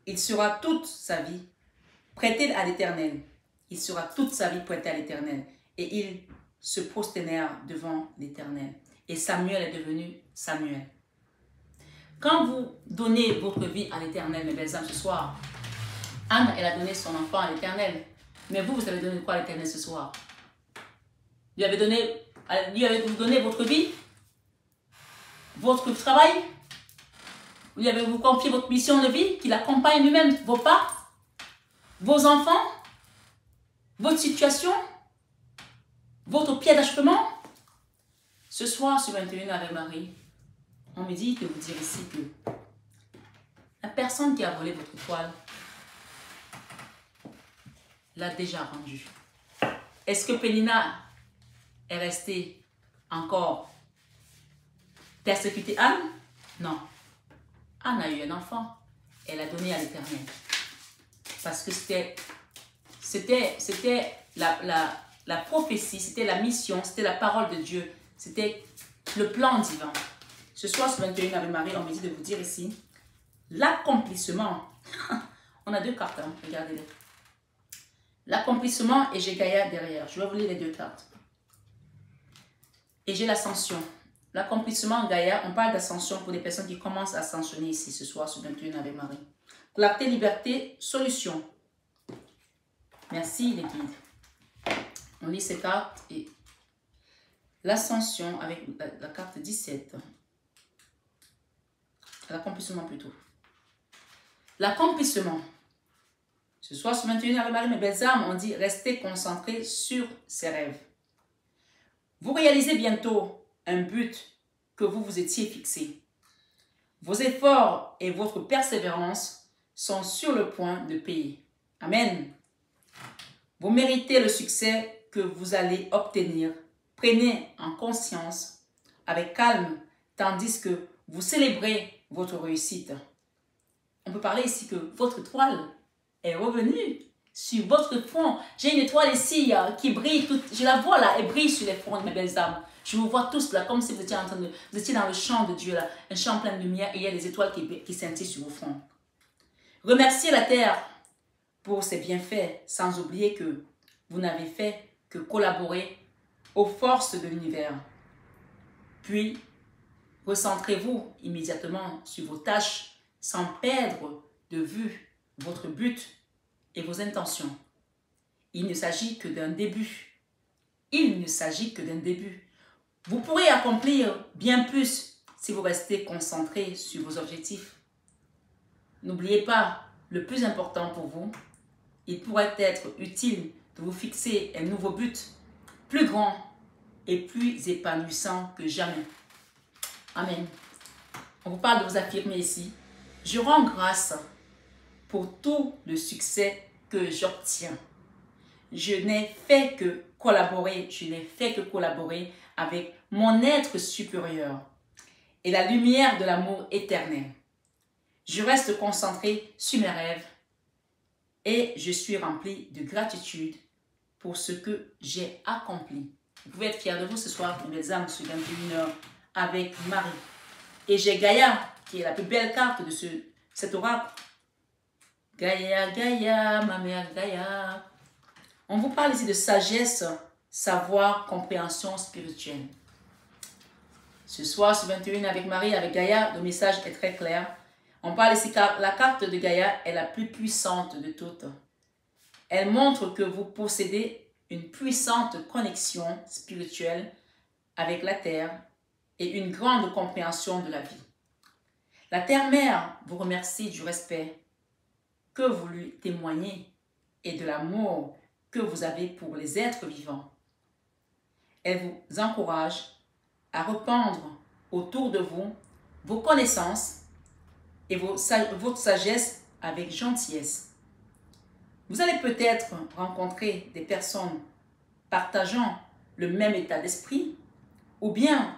Il sera toute sa vie prêté à l'Éternel. Il sera toute sa vie prêté à l'Éternel. Et ils se prosternèrent devant l'Éternel. Et Samuel est devenu Samuel. Quand vous donnez votre vie à l'Éternel, mes belles âmes, ce soir, Anne, elle a donné son enfant à l'Éternel. Mais vous avez donné quoi à l'Éternel ce soir? Lui avez-vous donné votre vie? Votre travail? Lui avez-vous confié votre mission de vie? Qu'il accompagne lui-même vos pas? Vos enfants? Votre situation? Votre pied d'achetement? Ce soir, sur 21 avec Marie, on me dit de vous dire ici que la personne qui a volé votre toile l'a déjà rendue. Est-ce que Pénina est restée encore persécutée Anne? Non. Anne a eu un enfant. Elle a donné à l'Éternel. Parce que c'était la prophétie, c'était la mission, c'était la parole de Dieu. C'était le plan divin. Ce soir, sur 21 avec Marie, on me dit de vous dire ici, l'accomplissement. On a 2 cartes, hein, regardez-les. L'accomplissement et j'ai Gaïa derrière. Je vais vous lire les 2 cartes. Et j'ai l'ascension. L'accomplissement Gaïa, on parle d'ascension pour des personnes qui commencent à ascensionner ici ce soir sur 21 avec Marie. Clarté, liberté, solution. Merci les guides. On lit ces cartes et l'ascension avec la carte 17. L'accomplissement plutôt. L'accomplissement. Ce soir, sur 21 avec Marie, mes belles âmes, on dit restez concentrés sur ses rêves. Vous réalisez bientôt un but que vous vous étiez fixé. Vos efforts et votre persévérance sont sur le point de payer. Amen. Vous méritez le succès que vous allez obtenir. Prenez en conscience avec calme, tandis que vous célébrez votre réussite. On peut parler ici que votre étoile est revenue sur votre front. J'ai une étoile ici qui brille, je la vois là, elle brille sur les fronts de mes belles âmes. Je vous vois tous là, comme si vous étiez en train de, vous étiez dans le champ de Dieu là, un champ plein de lumière et il y a des étoiles qui scintillent sur vos fronts. Remerciez la terre pour ses bienfaits, sans oublier que vous n'avez fait que collaborer aux forces de l'univers. Puis, recentrez-vous immédiatement sur vos tâches sans perdre de vue votre but et vos intentions. Il ne s'agit que d'un début. Il ne s'agit que d'un début. Vous pourrez accomplir bien plus si vous restez concentré sur vos objectifs. N'oubliez pas, le plus important pour vous, il pourrait être utile de vous fixer un nouveau but plus grand et plus épanouissant que jamais. Amen. On vous parle de vous affirmer ici. Je rends grâce pour tout le succès que j'obtiens. Je n'ai fait que collaborer, avec mon être supérieur et la lumière de l'amour éternel. Je reste concentré sur mes rêves et je suis rempli de gratitude pour ce que j'ai accompli. Vous pouvez être fiers de vous ce soir, mes belles âmes, sur 21h avec Marie. Et j'ai Gaïa, qui est la plus belle carte de cet oracle. Gaïa, Gaïa, ma mère Gaïa. On vous parle ici de sagesse, savoir, compréhension spirituelle. Ce soir, sur 21 avec Marie, avec Gaïa, le message est très clair. On parle ici que la carte de Gaïa est la plus puissante de toutes. Elle montre que vous possédez une puissante connexion spirituelle avec la Terre et une grande compréhension de la vie. La Terre-Mère vous remercie du respect que vous lui témoignez et de l'amour que vous avez pour les êtres vivants. Elle vous encourage à répandre autour de vous vos connaissances et votre sagesse avec gentillesse. Vous allez peut-être rencontrer des personnes partageant le même état d'esprit ou bien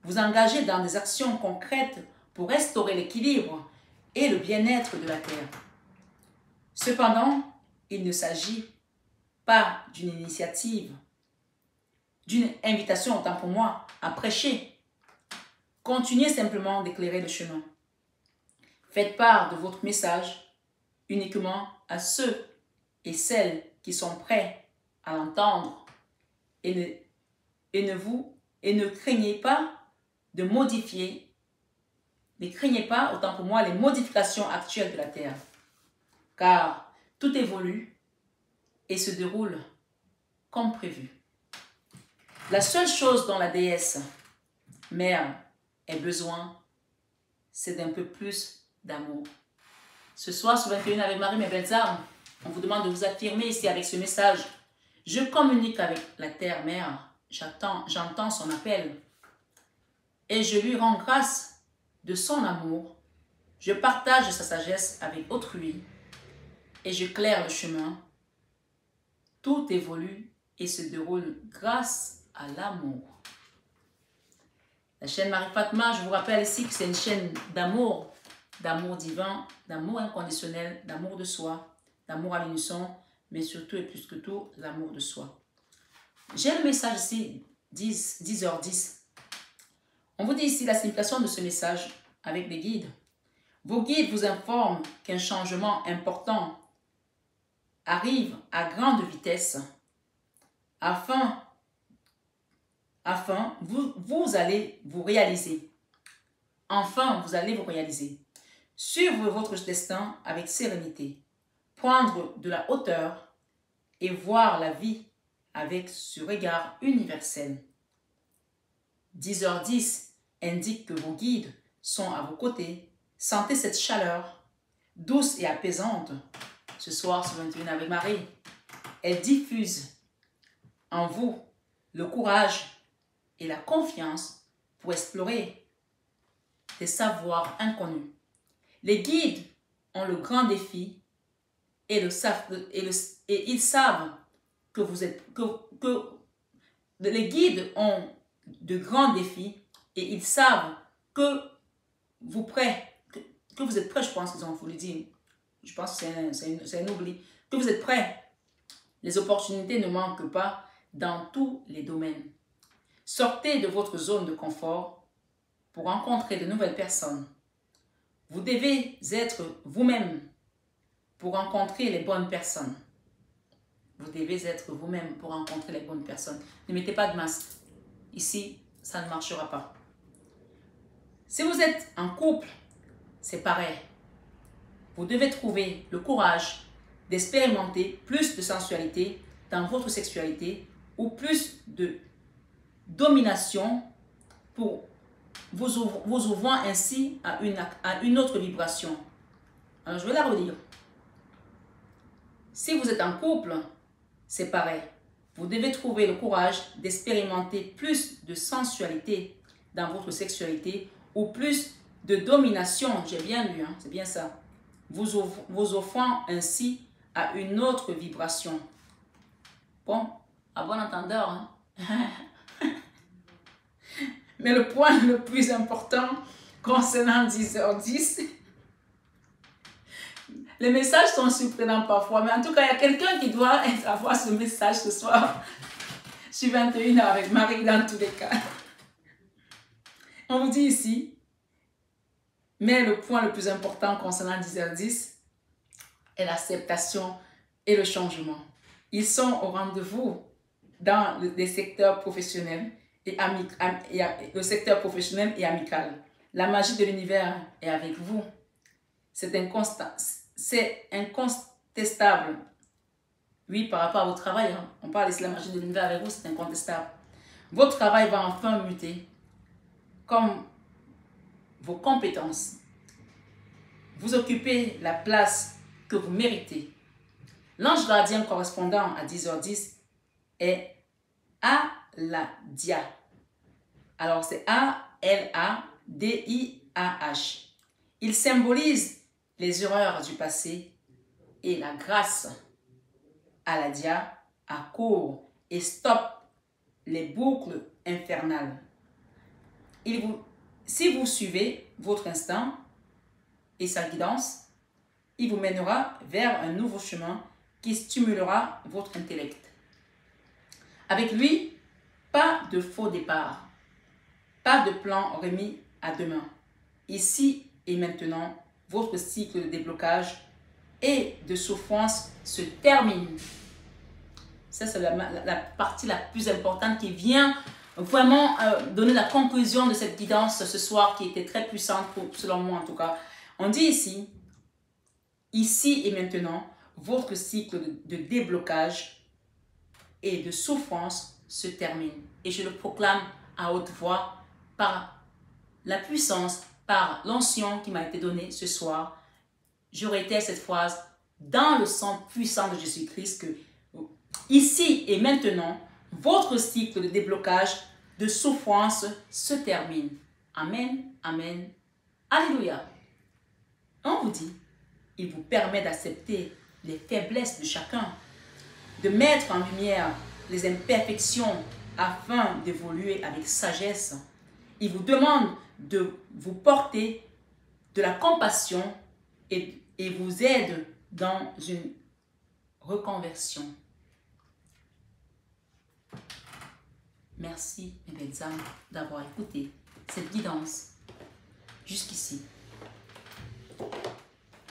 vous engager dans des actions concrètes pour restaurer l'équilibre et le bien-être de la Terre. Cependant, il ne s'agit pas d'une initiative, d'une invitation, autant pour moi, à prêcher. Continuez simplement d'éclairer le chemin. Faites part de votre message uniquement à ceux et celles qui sont prêts à l'entendre et ne craignez pas de modifier, ne craignez pas, autant pour moi, les modifications actuelles de la Terre. Car tout évolue et se déroule comme prévu. La seule chose dont la déesse mère ait besoin, c'est d'un peu plus d'amour. Ce soir, sur 21 avec Marie, mes belles âmes, on vous demande de vous affirmer ici avec ce message. Je communique avec la Terre-Mère, j'entends son appel et je lui rends grâce de son amour. Je partage sa sagesse avec autrui et je claire le chemin. Tout évolue et se déroule grâce à l'amour. La chaîne Marie-Fatma, je vous rappelle ici que c'est une chaîne d'amour, d'amour divin, d'amour inconditionnel, d'amour de soi, d'amour à l'unisson, mais surtout et plus que tout, l'amour de soi. J'ai le message ici, 10h10. On vous dit ici la signification de ce message avec les guides. Vos guides vous informent qu'un changement important arrive à grande vitesse afin vous allez vous réaliser. Enfin, vous allez vous réaliser. Suivre votre destin avec sérénité. Prendre de la hauteur et voir la vie avec ce regard universel. 10h10 indique que vos guides sont à vos côtés. Sentez cette chaleur douce et apaisante. Ce soir sur 21 avec Marie, elle diffuse en vous le courage et la confiance pour explorer des savoirs inconnus. Les guides ont le grand défi et ils savent que vous êtes les guides ont de grands défis et ils savent que vous êtes prêts, je pense qu'ils ont voulu dire. Je pense que c'est un oubli. Que vous êtes prêts. Les opportunités ne manquent pas dans tous les domaines. Sortez de votre zone de confort pour rencontrer de nouvelles personnes. Vous devez être vous-même pour rencontrer les bonnes personnes. Vous devez être vous-même pour rencontrer les bonnes personnes. Ne mettez pas de masque. Ici, ça ne marchera pas. Si vous êtes en couple, c'est pareil. Vous devez trouver le courage d'expérimenter plus de sensualité dans votre sexualité ou plus de domination pour vous ouvrant ainsi à une autre vibration. Alors, je vais la relire. Si vous êtes en couple, c'est pareil. Vous devez trouver le courage d'expérimenter plus de sensualité dans votre sexualité ou plus de domination. J'ai bien lu, hein? C'est bien ça. Vous offrant ainsi à une autre vibration. Bon, à bon entendeur, hein? Mais le point le plus important concernant 10h10, les messages sont surprenants parfois, mais en tout cas, il y a quelqu'un qui doit avoir ce message ce soir. Je suis 21h avec Marie dans tous les cas. On vous dit ici, mais le point le plus important concernant 10h10 est l'acceptation et le changement. Ils sont au rendez-vous dans les secteurs professionnels et le secteur professionnel et amical. La magie de l'univers est avec vous. C'est incontestable. Oui, par rapport à votre travail, hein. On parle ici de la magie de l'univers avec vous, c'est incontestable. Votre travail va enfin muter comme vos compétences. Vous occupez la place que vous méritez. L'ange gardien correspondant à 10h10 est Aladia. Alors, c'est A-L-A-D-I-A-H. Il symbolise les erreurs du passé et la grâce. Aladia accourt et stoppe les boucles infernales. Si vous suivez votre instinct et sa guidance, il vous mènera vers un nouveau chemin qui stimulera votre intellect. Avec lui, pas de faux départ, pas de plan remis à demain. Ici et maintenant, votre cycle de déblocage et de souffrance se termine. Ça, c'est la partie la plus importante qui vient vraiment donner la conclusion de cette guidance ce soir qui était très puissante, selon moi en tout cas. On dit ici et maintenant, votre cycle de déblocage et de souffrance se termine. Et je le proclame à haute voix par la puissance, par l'onction qui m'a été donnée ce soir. Je réitère cette phrase dans le sang puissant de Jésus-Christ que ici et maintenant, votre cycle de déblocage, de souffrance se termine. Amen, amen, alléluia. On vous dit, il vous permet d'accepter les faiblesses de chacun, de mettre en lumière les imperfections afin d'évoluer avec sagesse. Il vous demande de vous porter de la compassion et vous aide dans une reconversion. Merci, mes belles âmes, d'avoir écouté cette guidance jusqu'ici.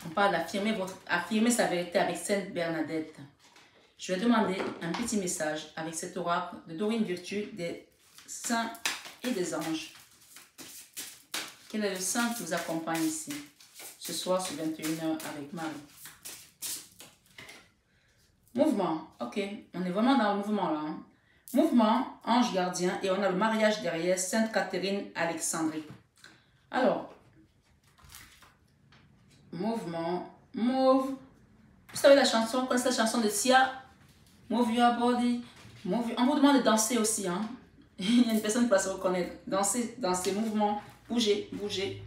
On parle affirmer sa vérité avec Sainte Bernadette. Je vais demander un petit message avec cet oracle de Dorine Virtue des saints et des anges. Quel est le saint qui vous accompagne ici, ce soir sur 21h avec Marie? Mouvement, ok, on est vraiment dans le mouvement là. Hein. Mouvement, ange gardien, et on a le mariage derrière, Sainte Catherine Alexandrie. Alors, mouvement, move. Vous savez la chanson, connaissez la chanson de Sia? Move your body. Move. On vous demande de danser aussi. Hein? Il y a une personne qui va se reconnaître. Danser dans ces mouvements, bouger, bouger,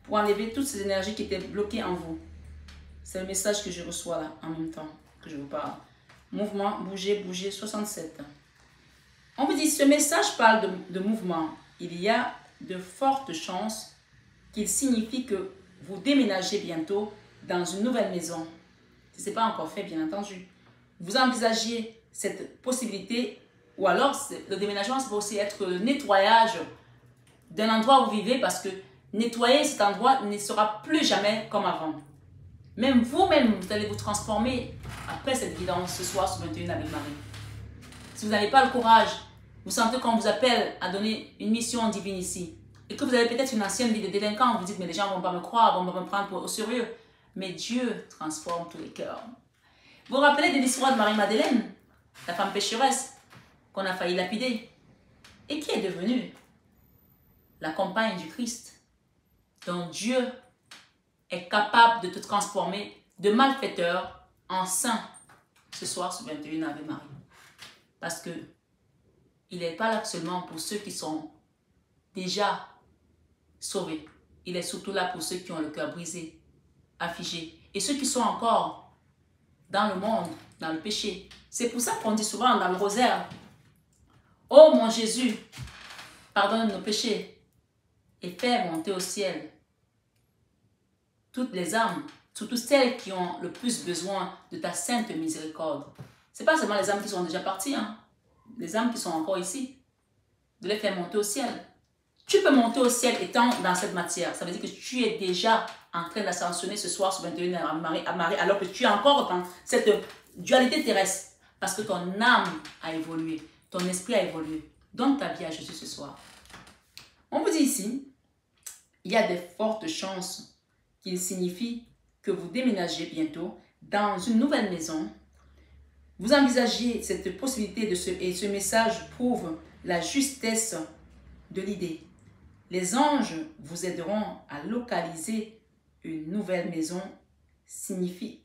pour enlever toutes ces énergies qui étaient bloquées en vous. C'est le message que je reçois là, en même temps que je vous parle. Mouvement, bouger, bouger, 67. On vous dit, ce message parle de mouvement. Il y a de fortes chances qu'il signifie que vous déménagez bientôt dans une nouvelle maison. Ce n'est pas encore fait, bien entendu. Vous envisagez cette possibilité, ou alors le déménagement, ça peut aussi être le nettoyage d'un endroit où vous vivez, parce que nettoyer cet endroit ne sera plus jamais comme avant. Même vous-même, vous allez vous transformer après cette guidance ce soir sur 21 avec Marie. Si vous n'avez pas le courage, vous sentez qu'on vous appelle à donner une mission divine ici, et que vous avez peut-être une ancienne vie de délinquant, vous dites, mais les gens ne vont pas me croire, vont me prendre au sérieux. Mais Dieu transforme tous les cœurs. Vous vous rappelez de l'histoire de Marie-Madeleine, la femme pécheresse, qu'on a failli lapider, et qui est devenue la compagne du Christ, dont Dieu est capable de te transformer de malfaiteur en saint ce soir sur 21 Ave Marie. Parce que il n'est pas là seulement pour ceux qui sont déjà sauvés. Il est surtout là pour ceux qui ont le cœur brisé, affligé. Et ceux qui sont encore dans le monde, dans le péché. C'est pour ça qu'on dit souvent dans le rosaire, « Oh mon Jésus, pardonne nos péchés et fais monter au ciel toutes les âmes, surtout celles qui ont le plus besoin de ta sainte miséricorde. » Ce n'est pas seulement les âmes qui sont déjà parties, hein. Les âmes qui sont encore ici, de les faire monter au ciel. Tu peux monter au ciel étant dans cette matière. Ça veut dire que tu es déjà en train d'ascensionner ce soir sur 21 à Marie, alors que tu es encore dans cette dualité terrestre. Parce que ton âme a évolué, ton esprit a évolué. Donne ta vie à Jésus ce soir. On vous dit ici, il y a de fortes chances qu'il signifie que vous déménagez bientôt dans une nouvelle maison. Vous envisagez cette possibilité et ce message prouve la justesse de l'idée. Les anges vous aideront à localiser une nouvelle maison magnifique,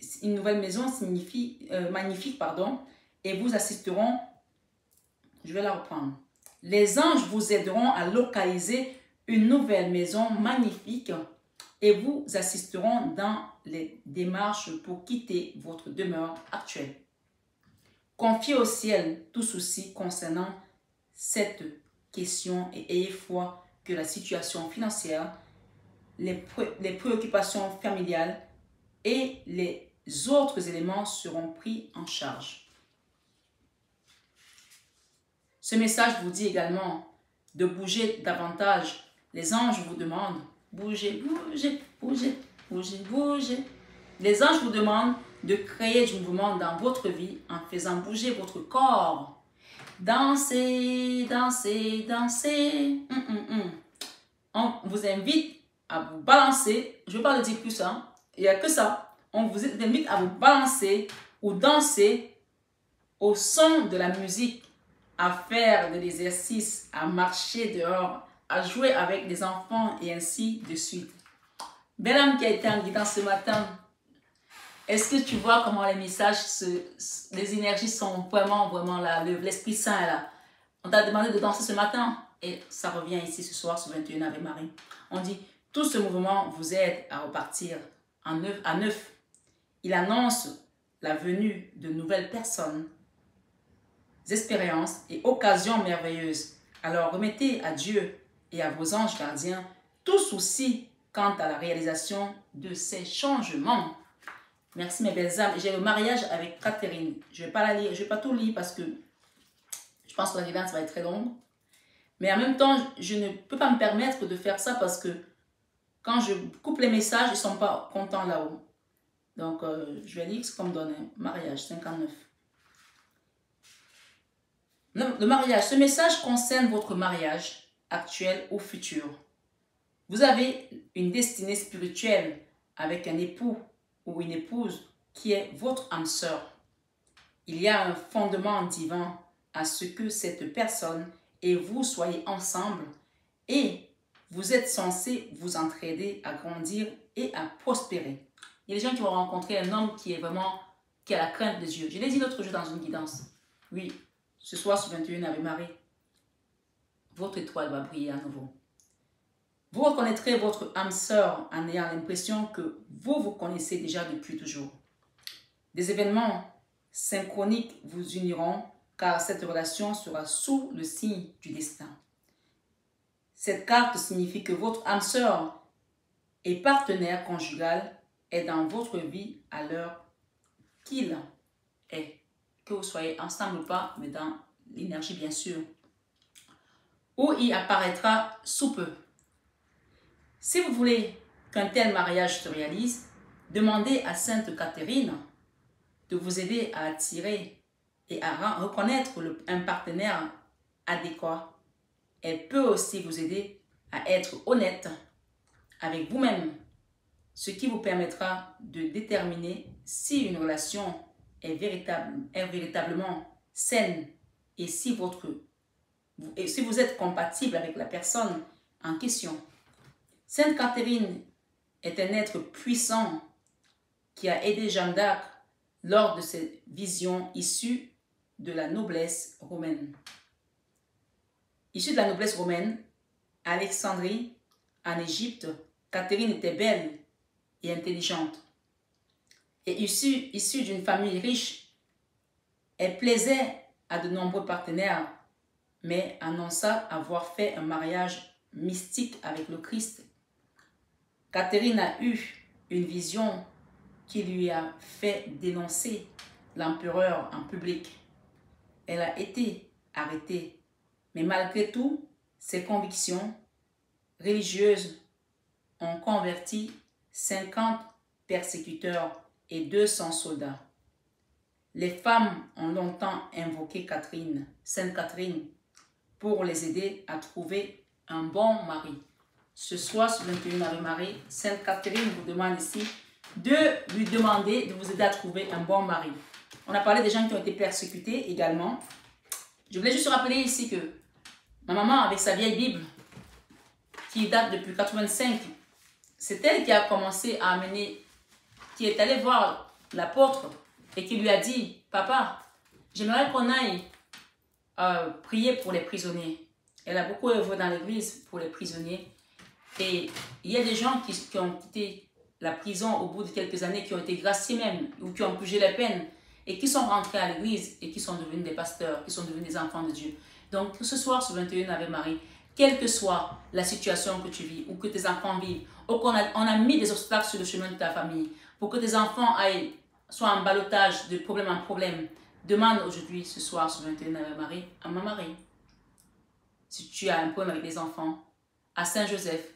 et vous assisteront, je vais la reprendre. Les anges vous aideront à localiser une nouvelle maison magnifique et vous assisteront dans les démarches pour quitter votre demeure actuelle. Confiez au ciel tout souci concernant cette question et ayez foi que la situation financière, les préoccupations familiales et les autres éléments seront pris en charge. Ce message vous dit également de bouger davantage. Les anges vous demandent bougez, bougez, bougez, bougez, bougez. Les anges vous demandent de créer du mouvement dans votre vie en faisant bouger votre corps. Dansez, dansez, dansez. On vous invite à vous balancer. Je ne vais pas le dire plus, hein. Il n'y a que ça. On vous invite à vous balancer ou danser au son de la musique, à faire de l'exercice, à marcher dehors, à jouer avec des enfants et ainsi de suite. Belle âme qui a été en guidance ce matin, est-ce que tu vois comment les messages, les énergies sont vraiment là, l'Esprit Saint est là. On t'a demandé de danser ce matin et ça revient ici ce soir sur 21 Ave Marie. On dit, tout ce mouvement vous aide à repartir à neuf. Il annonce la venue de nouvelles personnes, expériences et occasions merveilleuses. Alors remettez à Dieu et à vos anges gardiens tout souci quant à la réalisation de ces changements. Merci mes belles âmes. J'ai le mariage avec Catherine. Je ne vais pas la lire, je ne vais pas tout lire parce que je pense que la guidance va être très longue. Mais en même temps, je ne peux pas me permettre de faire ça parce que quand je coupe les messages, ils ne sont pas contents là-haut. Donc, je vais lire ce qu'on me donne. Hein. Mariage, 59. Le mariage, ce message concerne votre mariage actuel ou futur. Vous avez une destinée spirituelle avec un époux ou une épouse qui est votre âme sœur. il y a un fondement divin à ce que cette personne et vous soyez ensemble et vous êtes censés vous entraider à grandir et à prospérer. Il y a des gens qui vont rencontrer un homme qui a la crainte de Dieu. Je l'ai dit l'autre jour dans une guidance. Oui, ce soir sur 21 Ave Marie, votre étoile va briller à nouveau. Vous reconnaîtrez votre âme sœur en ayant l'impression que vous vous connaissez déjà depuis toujours. Des événements synchroniques vous uniront car cette relation sera sous le signe du destin. Cette carte signifie que votre âme sœur et partenaire conjugal est dans votre vie à l'heure qu'il est. Que vous soyez ensemble ou pas, mais dans l'énergie bien sûr. Ou il apparaîtra sous peu. Si vous voulez qu'un tel mariage se réalise, demandez à Sainte Catherine de vous aider à attirer et à reconnaître un partenaire adéquat. Elle peut aussi vous aider à être honnête avec vous-même, ce qui vous permettra de déterminer si une relation est véritablement saine et si vous êtes compatible avec la personne en question. Sainte Catherine est un être puissant qui a aidé Jeanne d'Arc lors de ses visions issues de la noblesse romaine. Issue de la noblesse romaine, à Alexandrie, en Égypte, Catherine était belle et intelligente. Et issue d'une famille riche, elle plaisait à de nombreux partenaires, mais annonça avoir fait un mariage mystique avec le Christ. Catherine a eu une vision qui lui a fait dénoncer l'empereur en public. Elle a été arrêtée, mais malgré tout, ses convictions religieuses ont converti 50 persécuteurs et 200 soldats. Les femmes ont longtemps invoqué Sainte Catherine, pour les aider à trouver un bon mari. Ce soir, sur 21 Ave Marie, Sainte Catherine vous demande ici de lui demander de vous aider à trouver un bon mari. On a parlé des gens qui ont été persécutés également. Je voulais juste rappeler ici que ma maman, avec sa vieille Bible, qui date depuis 85, c'est elle qui a commencé à amener, qui est allée voir l'apôtre et qui lui a dit, « Papa, j'aimerais qu'on aille prier pour les prisonniers. » Elle a beaucoup œuvré dans l'église pour les prisonniers. Et il y a des gens qui ont quitté la prison au bout de quelques années, qui ont été graciés même, ou qui ont purgé les peines, et qui sont rentrés à l'église et qui sont devenus des pasteurs, qui sont devenus des enfants de Dieu. Donc ce soir, sur 21 Ave Marie, quelle que soit la situation que tu vis, ou que tes enfants vivent, ou qu'on a mis des obstacles sur le chemin de ta famille, pour que tes enfants soient en ballottage de problème en problème, demande aujourd'hui, ce soir, sur 21 Ave Marie, à ma Marie. Si tu as un problème avec les enfants, à Saint-Joseph.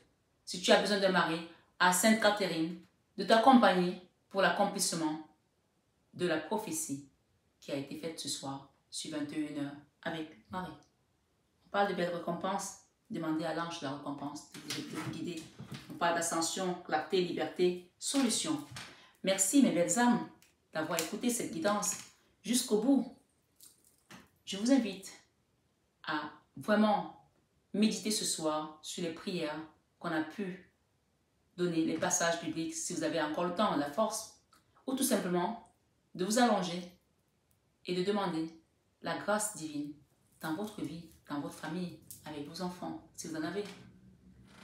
Si tu as besoin d'un mari, à Sainte Catherine, de t'accompagner pour l'accomplissement de la prophétie qui a été faite ce soir, sur 21h, avec Marie. On parle de belles récompenses, demandez à l'ange de la récompense de vous guider. On parle d'ascension, clarté, liberté, solution. Merci mes belles âmes d'avoir écouté cette guidance jusqu'au bout. Je vous invite à vraiment méditer ce soir sur les prières qu'on a pu donner, les passages bibliques, si vous avez encore le temps, la force, ou tout simplement de vous allonger et de demander la grâce divine dans votre vie, dans votre famille, avec vos enfants, si vous en avez,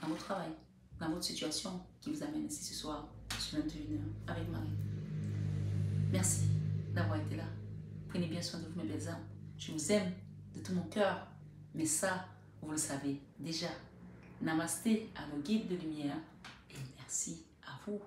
dans votre travail, dans votre situation qui vous amène ici ce soir, sur 21h, avec Marie. Merci d'avoir été là. Prenez bien soin de vous, mes belles âmes. Je vous aime de tout mon cœur, mais ça, vous le savez déjà. Namasté à nos guides de lumière et merci à vous.